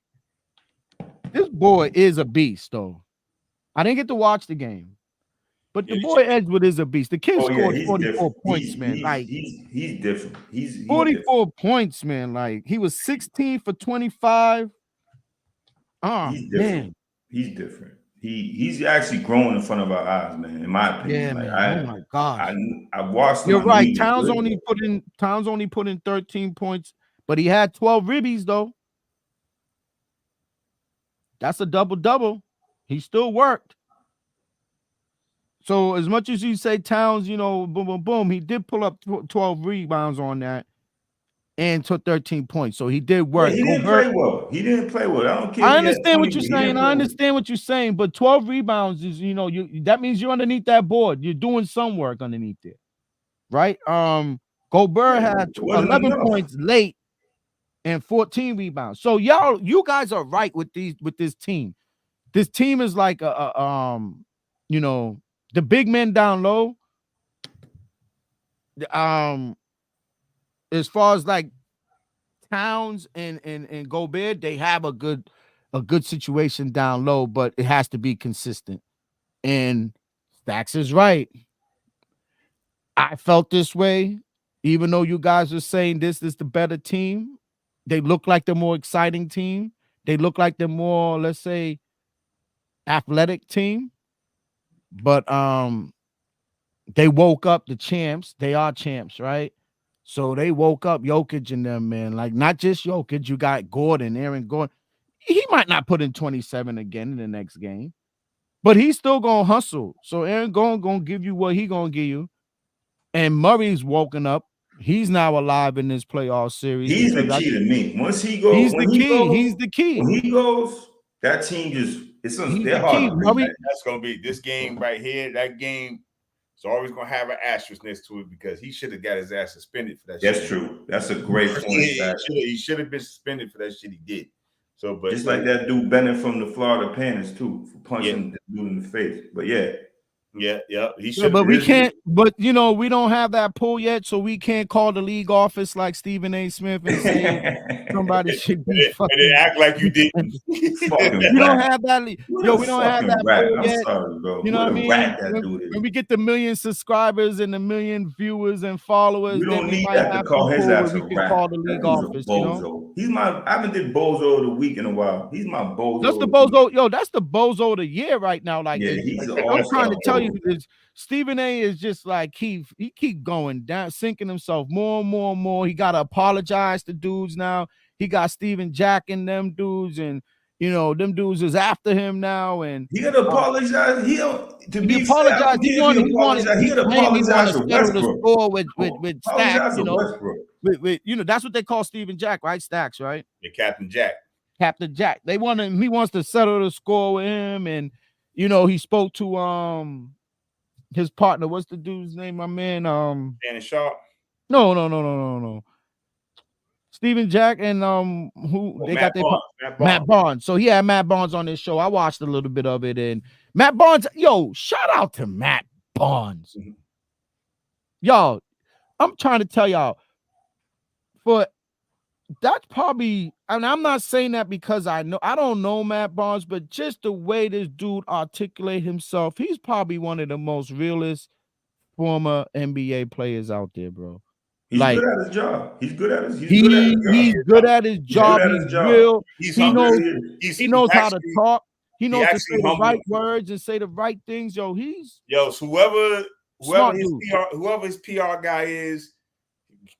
this boy is a beast, though. I didn't get to watch the game, but the boy Edgewood is a beast. The kid scored 44 points, man. He's different. He's 44 points, man. Like he was 16 for 25. He's different. He's different. He's actually growing in front of our eyes, man. In my opinion, oh my God, I watched. You're right. Towns only put in 13 points, but he had 12 ribbies though. That's a double. He still worked. So as much as you say Towns, boom, he did pull up 12 rebounds on that. And took 13 points. So he did work. Yeah, he didn't play well. I don't care. I understand what you're saying. But 12 rebounds is, that means you're underneath that board. You're doing some work underneath there. Right? Gobert had 11 points late and 14 rebounds. So you guys are right with this team. This team is like the big men down low. As far as like Towns and Gobert, they have a good situation down low, but it has to be consistent. And Stacks is right. I felt this way, even though you guys are saying this is the better team. They look like the more exciting team. They look like the more, let's say, athletic team. But they woke up the champs. They are champs, right? So they woke up Jokic and them, man. Like, not just Jokic. You got Aaron Gordon. He might not put in 27 again in the next game, but he's still going to hustle. So Aaron Gordon going to give you what he going to give you. And Murray's woken up. He's now alive in this playoff series. He's the key to me. Once he goes, he's the key. When he goes, that team they're hard. That's going to be this game right here. That game. So always gonna have an asterisk next to it because he should have got his ass suspended for that. That's true. That's a great point. He should have been suspended for that shit he did. So, but just like that dude Bennett from the Florida Panthers too, for punching the dude in the face. But he should. But we can't. But we don't have that pull yet, so we can't call the league office like Stephen A. Smith and say somebody should be. And they act like you didn't. We don't have that. We don't have that pull yet. Sorry, bro. You know what I mean? When we get the 1 million subscribers and the 1 million viewers and followers, we don't need that to call his ass a rat. Call the league office. I haven't did bozo of the week in a while. He's my bozo. That's the bozo. Yo, that's the bozo of the year right now. Like, he's I'm trying to tell you this. Stephen A is just like he keep going down, sinking himself more and more and more. He gotta apologize to dudes now. He got Steven Jack and them dudes, and you know them dudes is after him now. And he gotta apologize. He don't. To be apologize. He apologize. He gotta apologize to Westbrook. The score with Stacks. You know, Westbrook. with you know that's what they call Steven Jack, right? Stacks, right? Yeah, Captain Jack. Captain Jack. They want him. He wants to settle the score with him, and you know he spoke to his partner. What's the dude's name? My man. Shannon Sharp. No. Steven Jack and who they Matt got Barnes. Matt Barnes. So he had Matt Barnes on this show. I watched a little bit of it, and Matt Barnes. Yo, shout out to Matt Barnes. Mm-hmm. Y'all, I'm trying to tell y'all. For that's probably, and I'm not saying that because I don't know Matt Barnes, but just the way this dude articulate himself, he's probably one of the most realest former NBA players out there, bro. He's like, good at his job. He's good at his job. He's good at his job. He's real. He knows how to talk. He knows to say the right words and say the right things. So whoever his PR guy is,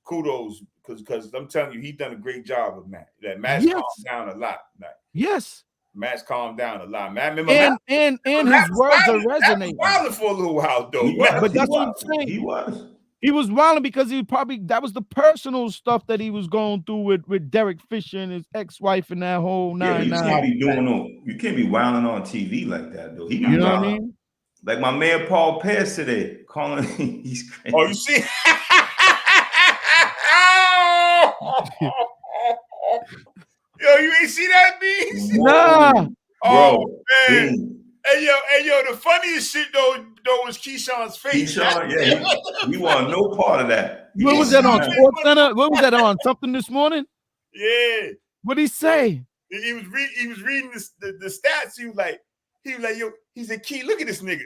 kudos. Because I'm telling you, he's done a great job with Matt. That Matt's calmed down a lot. Matt's calmed down a lot. Matt, remember and his words are resonating. Wilding for a little while though. But that's what I'm saying. He was wilding because that was the personal stuff that he was going through with Derek Fisher and his ex-wife and that whole nine. You can't be wilding on TV like that though. You know what I mean? Like my man Paul Pierce today, calling he's crazy. Oh, you see? Yo, you ain't see that, B? Nah. Oh, man. Hey, yo, the funniest shit, though was Keyshawn's face. Keyshawn, he wanted no part of that. What was that on Sports Center? What was that on? Something this morning? Yeah. What'd he say? He was reading the stats. He was like, yo, he said, Key, look at this nigga.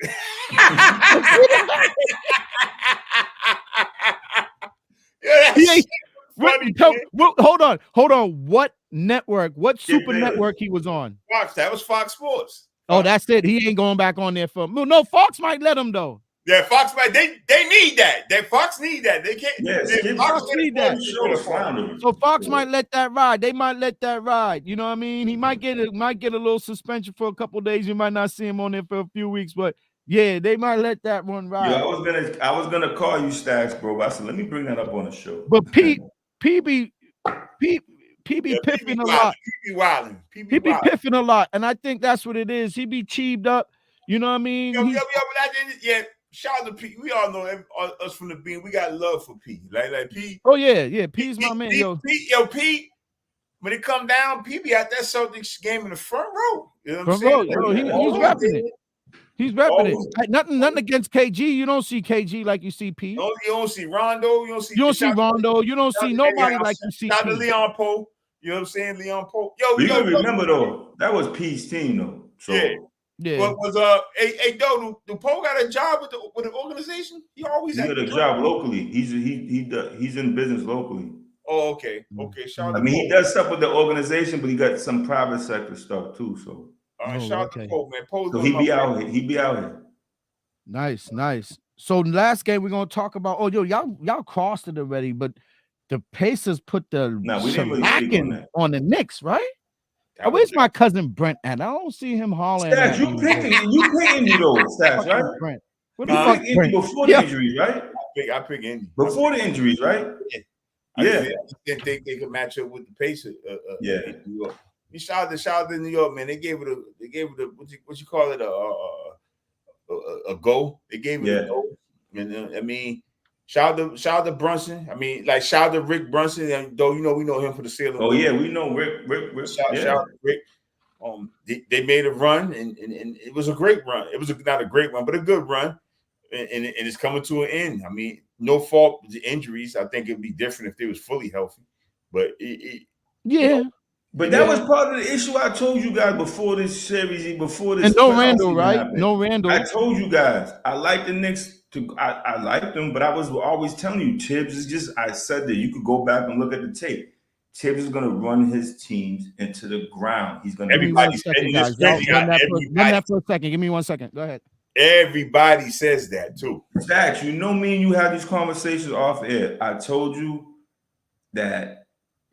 Hold on. What network? What super network he was on? Fox. That was Fox Sports. Oh, that's it. He ain't going back on there for no. Fox might let him though. Yeah, Fox might. They need that. Fox need that. They can't. Yes, Fox need that. So Fox might let that ride. They might let that ride. You know what I mean? He might get a little suspension for a couple of days. You might not see him on there for a few weeks, but yeah, they might let that one ride. Yeah, I was gonna call you Stacks, bro. But I said let me bring that up on the show. But PB piffing a lot. He be piffing a lot, and I think that's what it is. He be cheaped up. You know what I mean? Shout out to P. We all know us from the Bean. We got love for P. Like P. Oh yeah. P's my man. P. When it come down, P be at that Celtics game in the front row. You know what I'm saying? Yo, he's repping it. He's repping it. Nothing against KG. You don't see KG like you see P. You don't see Rondo. You don't see Rondo. You don't see nobody like you see P. Shout out to Leon Poe. You know what I'm saying? Leon Poe. You remember though, that was P's team though. So yeah. What was do Poe got a job with the organization? He got a job locally. He's in business locally. Oh, okay. Shout out to Poe. He does stuff with the organization, but he got some private sector stuff too. So shout out to Poe, man. So he be out here. Nice. So last game we're gonna talk about. Oh, y'all crossed it already, but the Pacers put the on the Knicks, right? Where's my cousin Brent at? I don't see him hollering. Stats, you picking me though, Stats, right? Brent. What the fuck, Indy before the injuries, right? I pick Indy before the injuries, right? Yeah. I didn't think they could match up with the Pacers. In New York. You shout out to New York, man. They gave it a what you call it a go. They gave it a go. And I mean. Shout out to Brunson. I mean, like shout out to Rick Brunson. And though we know him for the Sailor. Oh yeah, we know Rick. Shout out to Rick. They made a run, and it was a great run. It was not a great run, but a good run, and it's coming to an end. I mean, no fault with the injuries. I think it'd be different if they was fully healthy, but But that was part of the issue I told you guys before this series, before this. And no Randall, right? No Randall. I told you guys I like the Knicks. I like them, but I was always telling you, Tibbs is just. I said that you could go back and look at the tape. Tibbs is going to run his teams into the ground. He's going to. Run that for a second. Give me 1 second. Go ahead. Everybody says that too. Zach, you know me and you had these conversations off air. I told you that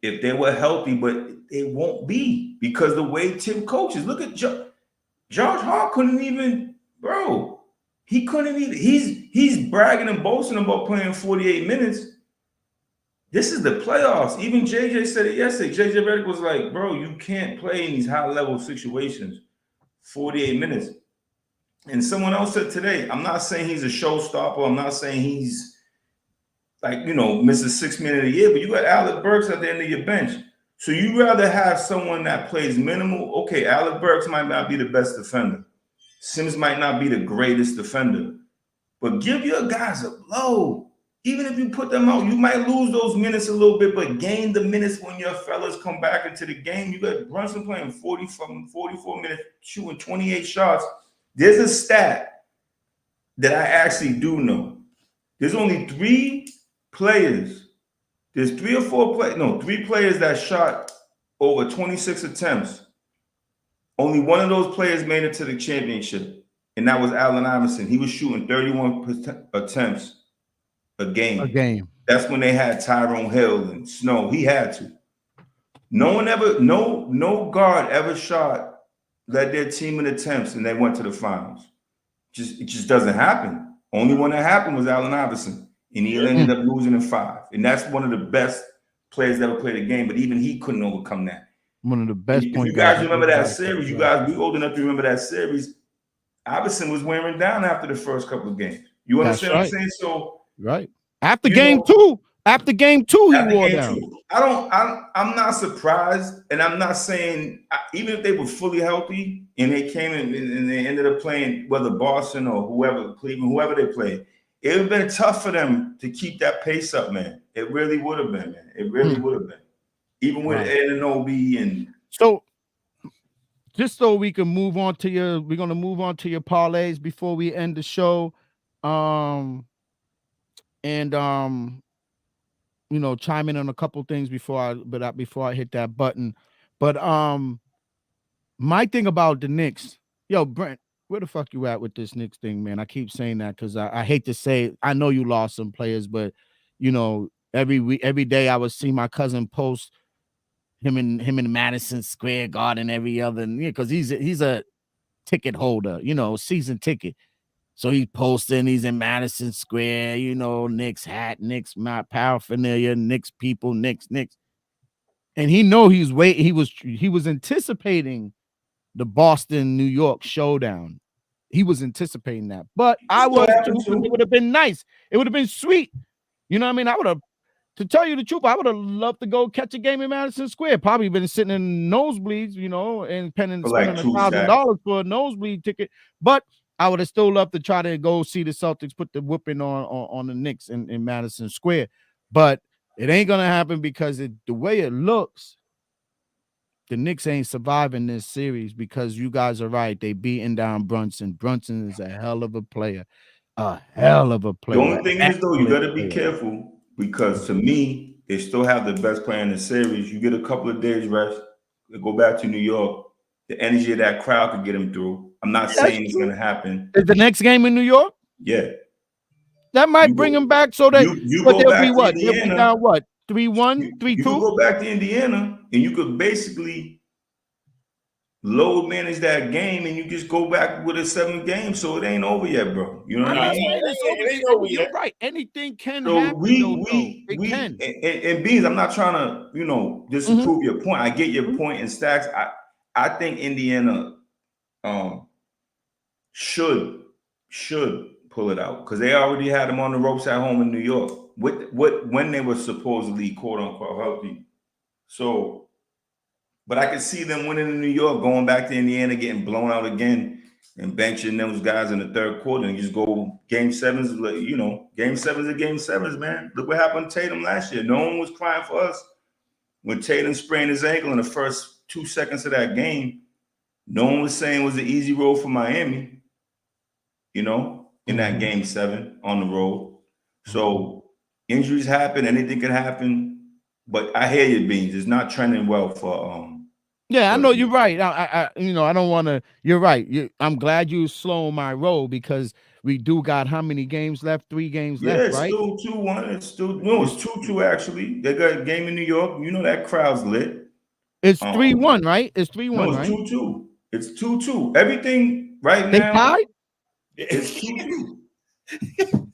if they were healthy, but they won't be because the way Tim coaches. Look at Josh Hart couldn't even, bro. He couldn't even. He's bragging and boasting about playing 48 minutes. This is the playoffs. Even JJ said it yesterday. JJ Redick was like, bro, you can't play in these high-level situations 48 minutes. And someone else said today, I'm not saying he's a showstopper. I'm not saying he's like, Mr. 6 Man of the Year, but you got Alec Burks at the end of your bench. So you rather have someone that plays minimal. Okay, Alec Burks might not be the best defender. Sims might not be the greatest defender. But give your guys a blow. Even if you put them out, you might lose those minutes a little bit, but gain the minutes when your fellas come back into the game. You got Brunson playing 44 minutes, shooting 28 shots. There's a stat that I actually do know. There's only 3 players. There's 3 or 4 players. No, 3 players that shot over 26 attempts. Only one of those players made it to the championship, and that was Allen Iverson. He was shooting 31 attempts a game. That's when they had Tyrone Hill and Snow. He had to. No guard ever led their team in attempts and they went to the finals. It just doesn't happen. Only one that happened was Allen Iverson, and he ended up losing in 5. And that's one of the best players that ever played a game, but even he couldn't overcome that. One of the best. If you guys remember that series, you guys be old enough to remember that series. Iverson was wearing down after the first couple of games. You understand what I'm saying? So right after game 2, he wore down. I'm not surprised, and I'm not saying even if they were fully healthy and they came in and they ended up playing whether Boston or whoever, Cleveland, whoever they played, it would have been tough for them to keep that pace up, man. It really would have been, man. It really would have been, even with Anunoby and so. Just so we can move on to we're gonna move on to your parlays before we end the show, chime in on a couple things before I hit that button. But my thing about the Knicks, Brent, where the fuck you at with this Knicks thing, man? I keep saying that because I hate to say it. I know you lost some players, but every day I would see my cousin post him in Madison Square Garden every other, because he's a ticket holder, season ticket. So he's posting, he's in Madison Square, Knicks hat, Knicks paraphernalia, Knicks people, Knicks. And he was anticipating the Boston New York showdown. He was anticipating that. But I was too. It would have been nice. It would have been sweet. You know what I mean? I would have, to tell you the truth, I would have loved to go catch a game in Madison Square. Probably been sitting in nosebleeds, and spending $1,000 for a nosebleed ticket. But I would have still loved to try to go see the Celtics put the whooping on the Knicks in Madison Square. But it ain't gonna happen because the way it looks, the Knicks ain't surviving this series because you guys are right. They beating down Brunson. Brunson is a hell of a player. A hell of a player. The only thing is, though, you got to be careful. Because to me, they still have the best player in the series. You get a couple of days rest, go back to New York. The energy of that crowd could get them through. I'm not saying it's going to happen. Is the next game in New York? Yeah. That might bring them back so that they'll be what? They'll be down what? 3-1, 3-2? You could go back to Indiana and you could basically load manage that game and you just go back with a 7th game, so it ain't over yet, bro. You know what I mean? It ain't over yet. You're right. Anything can so happen. We can. And Beans, I'm not trying to, disprove your point. I get your point in stacks. I think Indiana should pull it out because they already had them on the ropes at home in New York when they were supposedly quote unquote healthy. So. But I could see them winning in New York, going back to Indiana, getting blown out again, and benching those guys in the 3rd quarter and just go game 7s. Game 7s are game 7s, man. Look what happened to Tatum last year. No one was crying for us when Tatum sprained his ankle in the first 2 seconds of that game. No one was saying it was an easy road for Miami, in that game 7 on the road. So injuries happen, anything can happen. But I hear you, Beans. It's not trending well Yeah, I know you're right. I don't want to. You're right. I'm glad you slow my roll because we do got how many games left? 3 games left, it's right? still 2-1. It's still it's 2-2 actually. They got a game in New York. You know that crowd's lit. It's 3-1, right? It's 3-1, no, it's right? 2-2. It's 2-2. Everything right They now. tied? It's 2-2.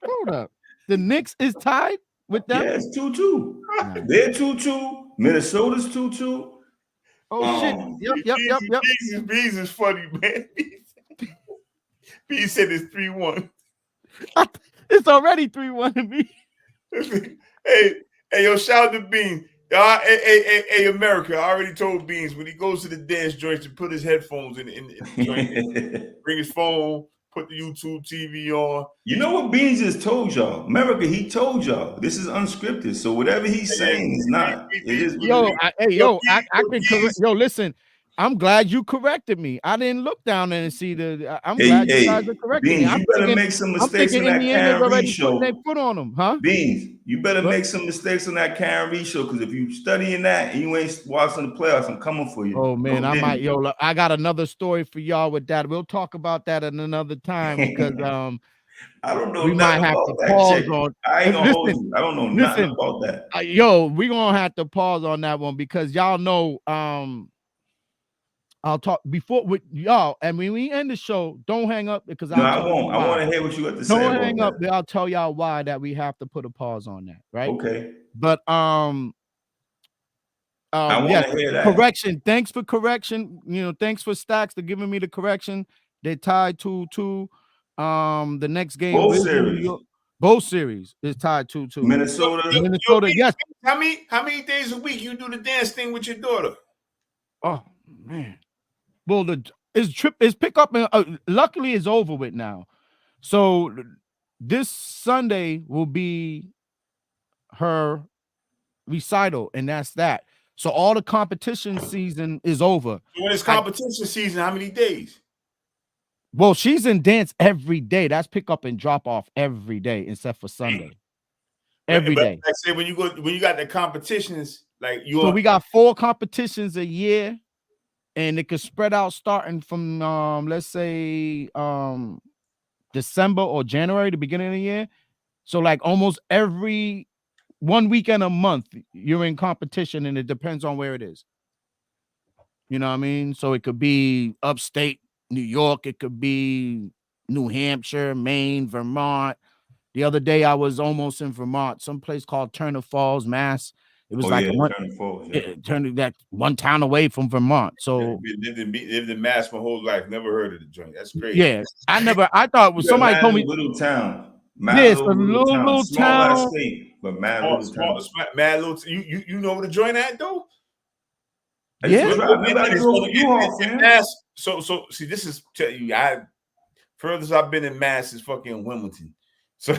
Hold up. The Knicks is tied with them? Yeah, it's 2-2. They're 2-2. Minnesota's 2-2. Oh shit. Yep. Bees is funny, man. Bees said it's 3-1. It's already 3-1 to me. Hey, yo, shout out to Beans. Hey, America, I already told Beans when he goes to the dance joint to put his headphones in the joint, bring his phone, put the YouTube TV on. You know what Beans just told y'all? America, he told y'all this is unscripted. So whatever he's saying is not. It is. Listen. I'm glad you corrected me. I didn't look down there and see I'm glad you guys are correcting Beans, me. You better make some mistakes on that Karen Reed show. They put on them, huh? Beans, you better make some mistakes on that Karen Reed show because if you studying that and you ain't watching the playoffs, I'm coming for you. Oh man, I got another story for y'all with that. We'll talk about that at another time because I don't know. We might have to pause on. I ain't gonna hold you. I don't know nothing about that. We're gonna have to pause on that one because y'all know. I'll talk before with y'all, and when we end the show, don't hang up because I won't. I want to hear what you got to say. Don't hang up. I'll tell y'all why that we have to put a pause on that, right? Okay. But I want to hear that. Correction. Thanks for correction. Thanks for Stacks for giving me the correction. They tied 2-2. The next game. Both series is tied 2-2. Minnesota. Yes. How many days a week you do the dance thing with your daughter? Oh man. Well, it's pick up. Luckily, it's over with now. So this Sunday will be her recital, and that's that. So all the competition season is over. So when it's competition season, how many days? Well, she's in dance every day. That's pick up and drop off every day, except for Sunday. Every day. Like say when you got the competitions, like so we got 4 competitions a year. And it could spread out starting from let's say December or January, the beginning of the year. So like almost every 1 weekend a month, you're in competition, and it depends on where it is. You know what I mean? So it could be upstate New York, it could be New Hampshire, Maine, Vermont. The other day I was almost in Vermont, someplace called Turner Falls, Mass. It was that one town away from Vermont. So lived in Mass my whole life. Never heard of the joint. That's crazy. Yeah, I thought it was somebody told me little town. Yes, a little town. State, but mad little town. Mad little. You know where the joint at though? Yeah. So see, this is tell you. Furthest I've been in Mass is fucking Wilmington. So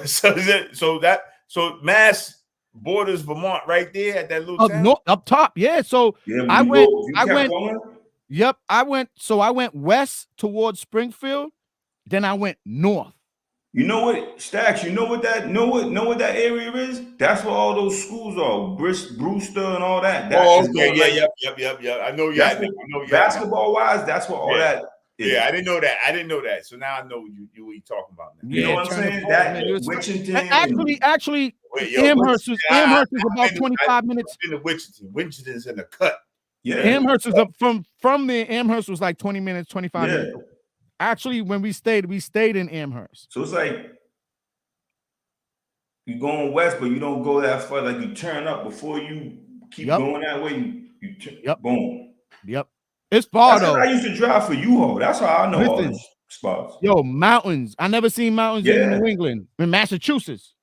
Mass borders Vermont right there at that little town? Up top, yeah. So I went. Yep, I went. So I went west towards Springfield, then I went north. You know what, Stacks? You know what that area is? That's where all those schools are, Brewster and all that. Okay, yeah. I know. Yeah, basketball wise, that's what all that. Yeah, I didn't know that. So now I know what you're talking about. Now. You know what I'm saying? That Wichita. Actually, Amherst is about 25 minutes. In the Wichita's in the cut. Yeah, Amherst is up from there. Amherst was like 20 minutes, 25 minutes. Actually, when we stayed in Amherst. So it's like you're going west, but you don't go that far. Like you turn up before you keep going that way. Boom. Yep. It's far though. I used to drive for U-Haul. That's how I know all these spots. Yo, mountains. I never seen mountains in New England. In Massachusetts.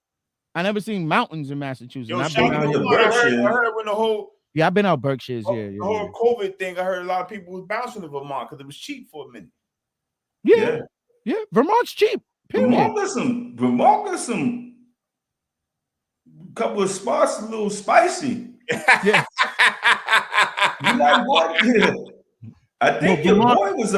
I never seen mountains in Massachusetts. Yo, I heard when the whole I've been out Berkshires. The whole COVID thing, I heard a lot of people was bouncing to Vermont because it was cheap for a minute. Yeah. Vermont's cheap. Period. Vermont got some couple of spots a little spicy. Yeah. I think your boy was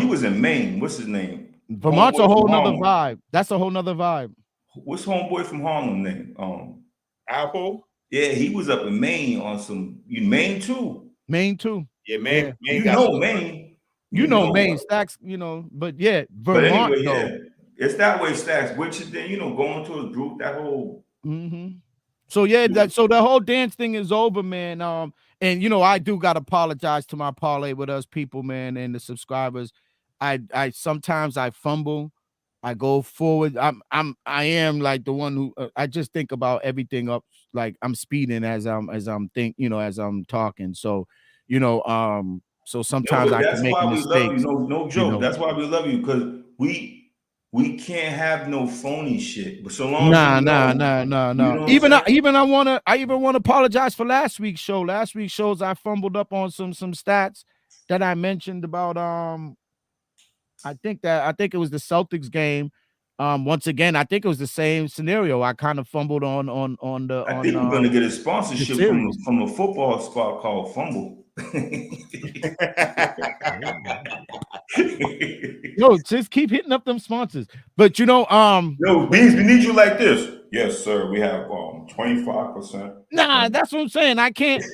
he was in Maine. What's his name? Vermont's a whole nother vibe. That's a whole nother vibe. What's homeboy from Harlem name? Apple? Yeah, he was up in Maine on some Maine too. Maine too. Yeah, Maine. Yeah. You know Maine. You know Maine Stacks, but yeah, Vermont. But anyway, it's that way, Stacks. Which is then, going to a group, that whole. So yeah, so the whole dance thing is over, man. And I do gotta apologize to my parlay with us people, man, and the subscribers. I sometimes I fumble, I go forward. I am like the one who I just think about everything up, like I'm speeding as I'm talking. So, so sometimes I can make mistakes. That's why we love you. No joke. That's why we love you, because we can't have no phony shit. But so long no. Even I want to apologize for last week's show. Last week's shows I fumbled up on some stats that I mentioned about I think it was the Celtics game. Once again, I think it was the same scenario. I kind of fumbled on the. I think we're gonna get a sponsorship from a football spot called Fumble. No, just keep hitting up them sponsors. But Yo, Beans, we need you like this. Yes, sir. We have 25%. Nah, that's what I'm saying. I can't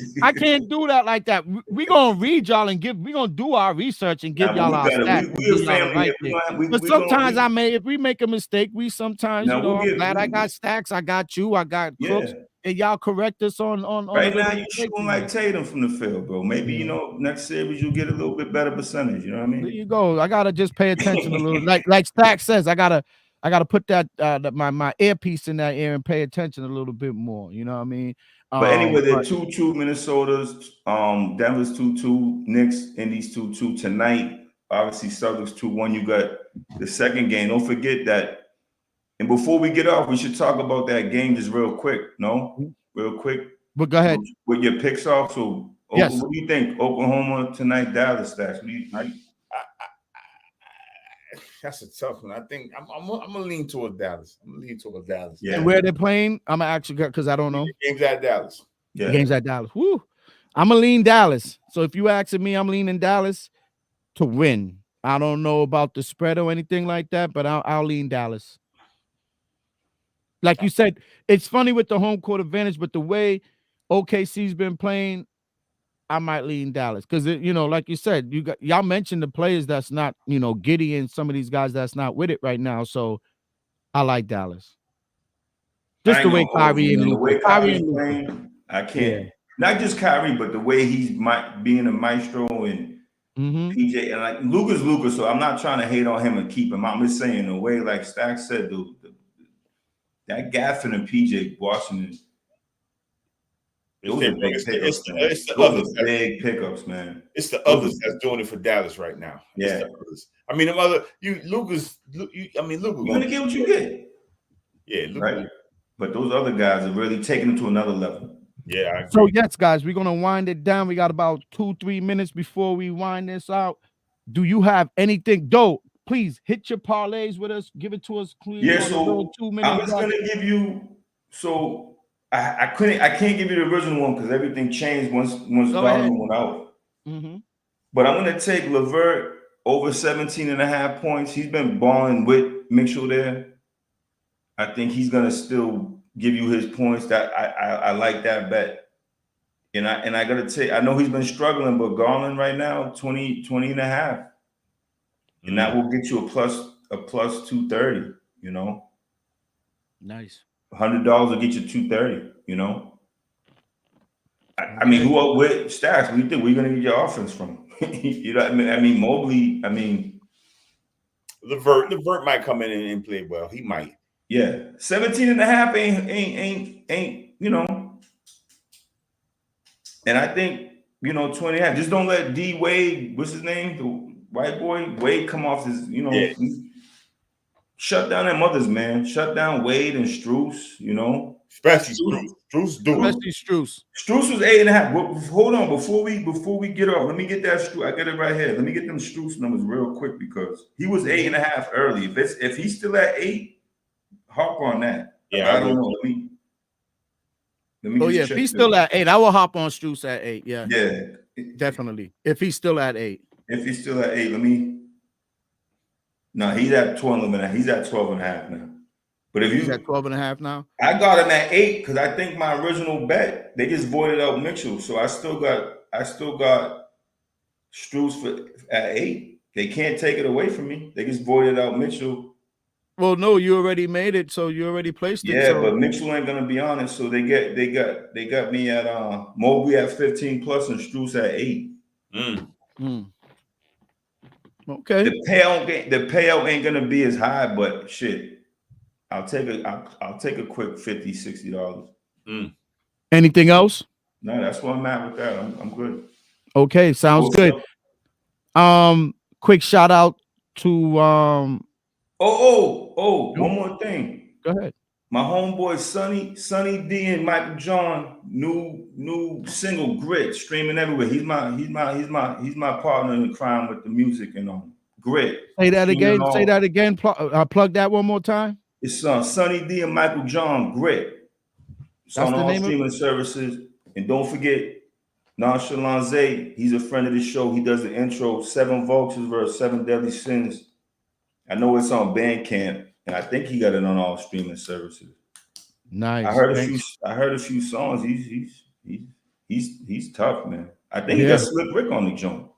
do that like that. We're gonna read y'all and we're gonna do our research and give y'all our stats. We a family. But sometimes if we make a mistake, I'm glad I got Stacks, I got you, I got Crooks, and y'all correct us on right now. You're shooting like Tatum from the field, bro. Maybe next series you'll get a little bit better percentage. You know what I mean? There you go. I gotta just pay attention a little. Like Stacks says, I gotta put that my earpiece in that ear and pay attention a little bit more. You know what I mean? But anyway, they're 2-2 Minnesota's, Denver's 2-2, Knicks, Indies 2-2 tonight. Obviously, Celtics 2-1. You got the second game. Don't forget that. And before we get off, we should talk about that game just real quick. Real quick. But go ahead. With your picks off. So, yes. What do you think? Oklahoma tonight, Dallas, Stacks. What do you think? That's a tough one. I think I'm gonna lean towards Dallas. Yeah. And where they're playing, I'm gonna actually because I don't know. The game's at Dallas. Yeah. The game's at Dallas. Woo. I'm gonna lean Dallas. So if you asking me, I'm leaning Dallas to win. I don't know about the spread or anything like that, but I'll lean Dallas. Like you said, it's funny with the home court advantage, but the way OKC's been playing, I might lean Dallas because like you said, y'all mentioned the players that's not, Giddey and some of these guys that's not with it right now. So I like Dallas. Just the way Kyrie and Luka. Playing, I can't. Not just Kyrie, but the way he's being a maestro and PJ and like Luka. So I'm not trying to hate on him and keep him. I'm just saying the way, like Stack said, that Gaffin and PJ Washington. Those are big pickups, man. It's the others that's doing it for Dallas right now. Yeah. I mean, Luka's Luka. You're gonna get what you get. Yeah, Luka. Right. But those other guys are really taking them to another level. Yeah. So yes, guys, we're gonna wind it down. We got about 2-3 minutes before we wind this out. Do you have anything? Please hit your parlays with us. Give it to us clean. Yeah, so 2 minutes. I'm just gonna give you. So I can't give you the original one because everything changed once Garland went out. But I'm gonna take LeVert over 17.5 points. He's been balling with Mitchell there. I think he's gonna still give you his points. That I like that bet. And I gotta take. I know he's been struggling, but Garland right now 20.5. And that will get you a plus 230, Nice. $100 will get you 230, I mean, who with Stacks? What do you think? Where you gonna get your offense from? You know what I mean? I mean, Mobley, LeVert might come in and play well. He might. Yeah. 17.5 ain't, and I think, 20.5. Just don't let D Wade, what's his name? The white boy, Wade come off his, shut down them others, man. Shut down Wade and Strus, Especially Strus. Strus was 8.5. Hold on, before we get off, let me get that Strus. I got it right here. Let me get them Strus numbers real quick because he was 8.5 early. If he's still at 8, hop on that. Yeah, I don't know. Let me if he's still at 8, I will hop on Strus at 8. Yeah. Yeah. Definitely. If he's still at 8. If he's still at 8, he's at 12. He's at 12.5 now. But if he's at 12.5 now, I got him at 8 because I think my original bet they just voided out Mitchell, so I still got Struz at 8. They can't take it away from me. They just voided out Mitchell. Well, no, you already made it, so you already placed it. Yeah, so. But Mitchell ain't gonna be on it, so they got me at Mobley at 15 plus and Struz at 8. Okay. The payout ain't gonna be as high, but shit, I'll take a quick $50-$60. Anything else? No, that's where I'm at with that. I'm good. Okay, sounds good. Quick shout out to one more thing. Go ahead. My homeboy Sonny D and Michael John, new single Grit, streaming everywhere. He's my partner in crime with the music and Grit. Say that again. Say that again. Plug that one more time. It's Sonny D and Michael John, Grit. It's on all streaming services. And don't forget Nonchalant Zay. He's a friend of the show. He does the intro. 7 Vultures versus 7 Deadly Sins. I know it's on Bandcamp, and I think he got it on all streaming services. Nice. I heard a few songs. He's tough, man. I think he got Slick Rick on the joint.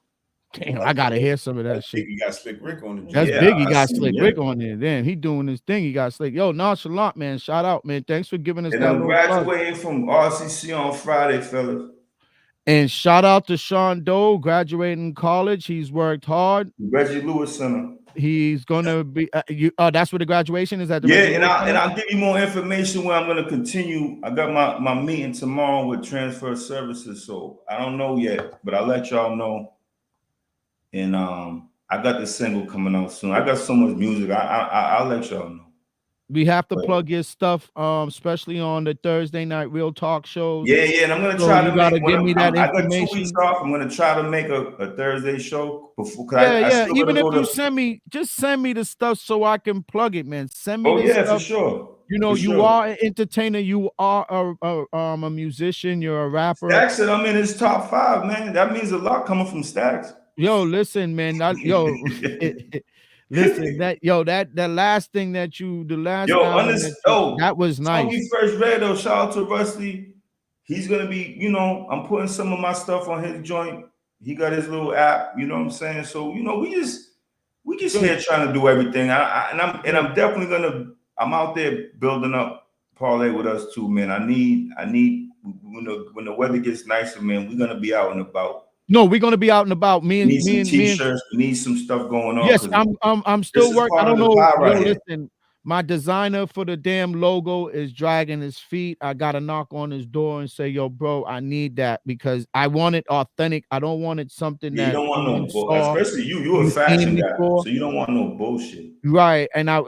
Damn, I gotta hear some of that shit. He got Slick Rick on the joint. That's big. He got Slick Rick on there. Then he doing his thing. He got Slick. Yo, Nonchalant, man. Shout out, man. Thanks for giving us and that. I'm graduating from RCC on Friday, fellas. And shout out to Sean Doe, graduating college. He's worked hard. Reggie Lewis Center. He's gonna be. That's where the graduation is at. And I'll give you more information where I'm gonna continue. I got my meeting tomorrow with Transfer Services, so I don't know yet, but I'll let y'all know. And I got the single coming out soon. I got so much music. I'll let y'all know. We have to plug your stuff, especially on the Thursday night Real Talk shows. Yeah, and I'm gonna try to give me that information. I got 2 weeks off. I'm gonna try to make a Thursday show before. Even if you send me the stuff so I can plug it, man. Send me. Stuff. For sure. You know, you are an entertainer. You are a musician. You're a rapper. Stacks said I'm in his top 5, man. That means a lot coming from Stacks. Yo, listen, man. Listen, that last thing that that was nice. When we first read though, shout out to Rusty. He's gonna be, I'm putting some of my stuff on his joint. He got his little app, you know what I'm saying? So, we just here trying to do everything. I'm definitely I'm out there building up Parlay with us too, man. I need when the weather gets nicer, man, we're gonna be out and about. No, we're gonna be out and about. Me and T-shirts. We need some stuff going on. Yes, I'm still working. I don't know. Listen, my designer for the damn logo is dragging his feet. I gotta knock on his door and say, "Yo, bro, I need that because I want it authentic. I don't want it something that you don't want no bullshit. Especially you're a fashion guy, so you don't want no bullshit." Right, and I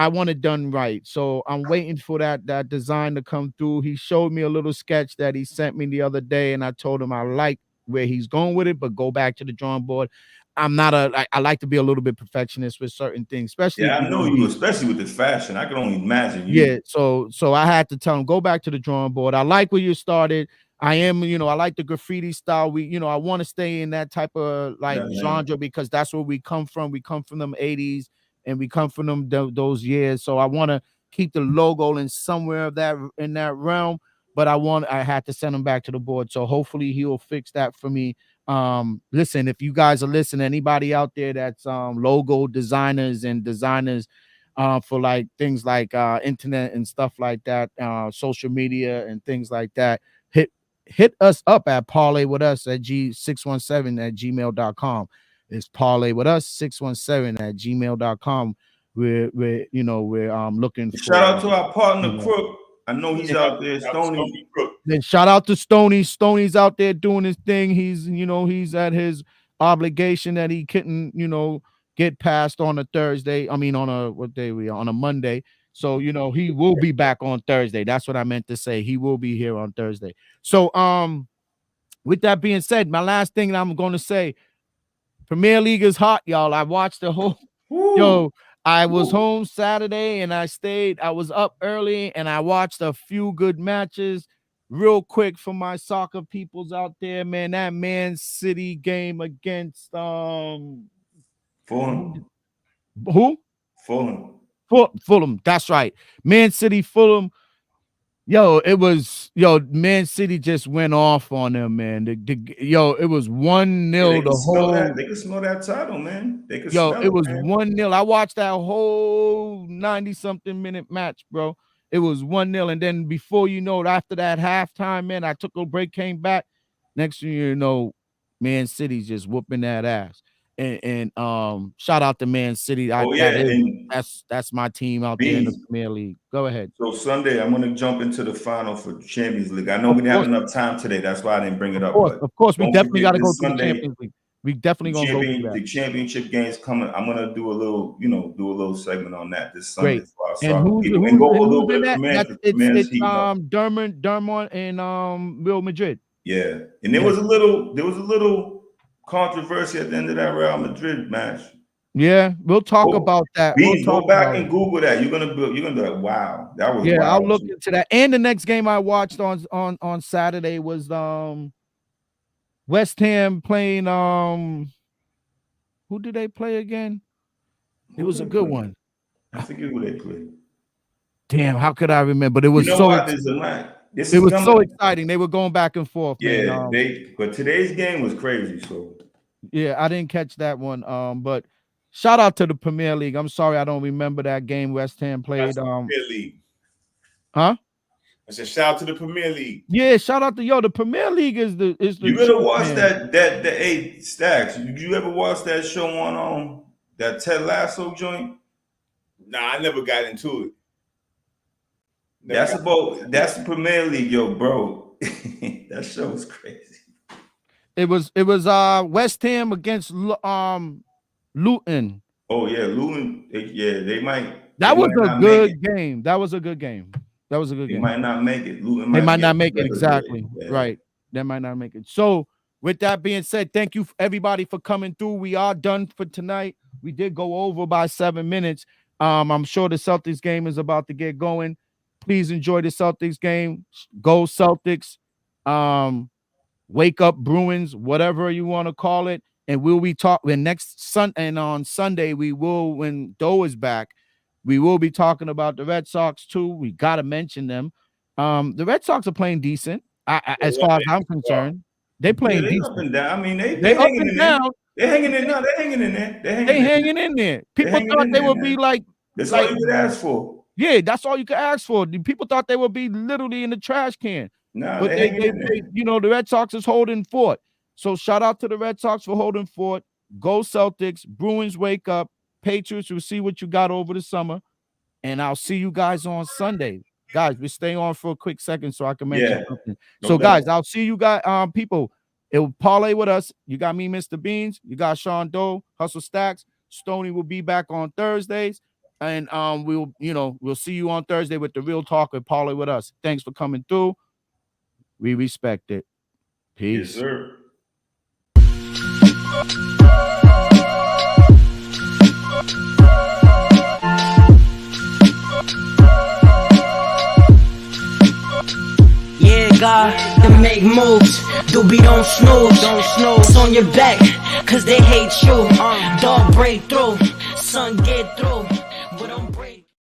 want it done right. So I'm waiting for that design to come through. He showed me a little sketch that he sent me the other day, and I told him I like where he's going with it, but go back to the drawing board. I'm not I like to be a little bit perfectionist with certain things, especially. Yeah, I know you, especially with the fashion. I can only imagine you. Yeah, so I had to tell him go back to the drawing board. I like where you started. I am, I like the graffiti style. I want to stay in that type of genre because that's where we come from. We come from them 80s and we come from them those years. So I want to keep the logo in somewhere of that in that realm. But I had to send him back to the board. So hopefully he'll fix that for me. Listen, if you guys are listening, anybody out there that's logo designers for like things like internet and stuff like that, social media and things like that, hit us up at parlay with us at g617@gmail.com. It's parlay with us 617@gmail.com. We're looking for. Shout out to our partner Crook. I know he's out there, Stoney. Then shout out to Stoney. Stoney's out there doing his thing. He's at his obligation that he couldn't, get past on a Thursday. I mean, on a Monday. So, he will be back on Thursday. That's what I meant to say. He will be here on Thursday. So, with that being said, my last thing that I'm going to say, Premier League is hot, y'all. I watched the whole, I was home Saturday and I was up early and I watched a few good matches. Real quick for my soccer peoples out there, man, that Man City game against Fulham. Who? Fulham. Fulham. That's right. Man City, Fulham. Yo, it was Yo, Man City just went off on them, man. Yo, it was 1-0 the whole. They could smell that title, man. They could Yo, smell it was man. 1-0. I watched that whole 90-something minute match, bro. It was 1-0, and then before you know it, after that halftime, man, I took a break, came back. Next thing you know, Man City's just whooping that ass. And shout out to Man City. That's my team out there in the Premier League. Go ahead. So Sunday, I'm gonna jump into the final for Champions League. I know we didn't have enough time today. That's why I didn't bring it up. Of course, we definitely got to go to the Champions League. We definitely gonna go through that. The championship game's coming. I'm gonna do a little segment on that this Sunday. Great. And who's in that? It's Dermot and Real Madrid. Yeah, and there was a little controversy at the end of that Real Madrid match. Yeah, we'll talk about that. Go back and Google that. You're gonna be like, wow, that was. Yeah, wild. I'll look into that. And the next game I watched on Saturday was West Ham playing who did they play again? It was a good one. I forget who they played. Damn, how could I remember? But it was it was so exciting. They were going back and forth. Yeah, but today's game was crazy. So yeah, I didn't catch that one. But shout out to the Premier League. I'm sorry I don't remember that game West Ham played. Premier League. Huh? I said shout out to the Premier League. Yeah, shout out to the Premier League is the. You better watch that 8 Stacks. Did you ever watch that show on that Ted Lasso joint? Nah, I never got into it. That's the Premier League, yo, bro. That show was crazy. It was West Ham against Luton. Oh yeah, Luton. They might. That was a good game. That was a good game. They might not make it. They might not make it exactly. Yeah. Right. They might not make it. So with that being said, thank you everybody for coming through. We are done for tonight. We did go over by 7 minutes. I'm sure the Celtics game is about to get going. Please enjoy the Celtics game. Go Celtics. Wake up Bruins, whatever you want to call it. And we'll be talking on Sunday. We will, when Doe is back, we will be talking about the Red Sox too. We got to mention them. The Red Sox are playing decent. As far as I'm concerned, they playing decent. Up and down. I mean, they up and down. They're hanging in there. They're hanging in there. They hanging in there. People thought they would be like. That's all you could ask for. Yeah, that's all you could ask for. People thought they would be literally in the trash can. No, but they the Red Sox is holding fort. So shout out to the Red Sox for holding fort. Go Celtics. Bruins wake up. Patriots, we'll see what you got over the summer. And I'll see you guys on Sunday. Guys, we stay on for a quick second so I can mention something. So guys, I'll see you guys. People, it will parlay with us. You got me, Mr. Beans. You got Sean Doe, Hustle Stacks. Stoney will be back on Thursdays. And we'll see you on Thursday with the Real Talk with Parlay with us. Thanks for coming through. We respect it. Peace. Yes, sir. Yeah, God, to make moves. Doobie don't snooze. It's on your back, cause they hate you. Dog break through, sun get through. But don't break.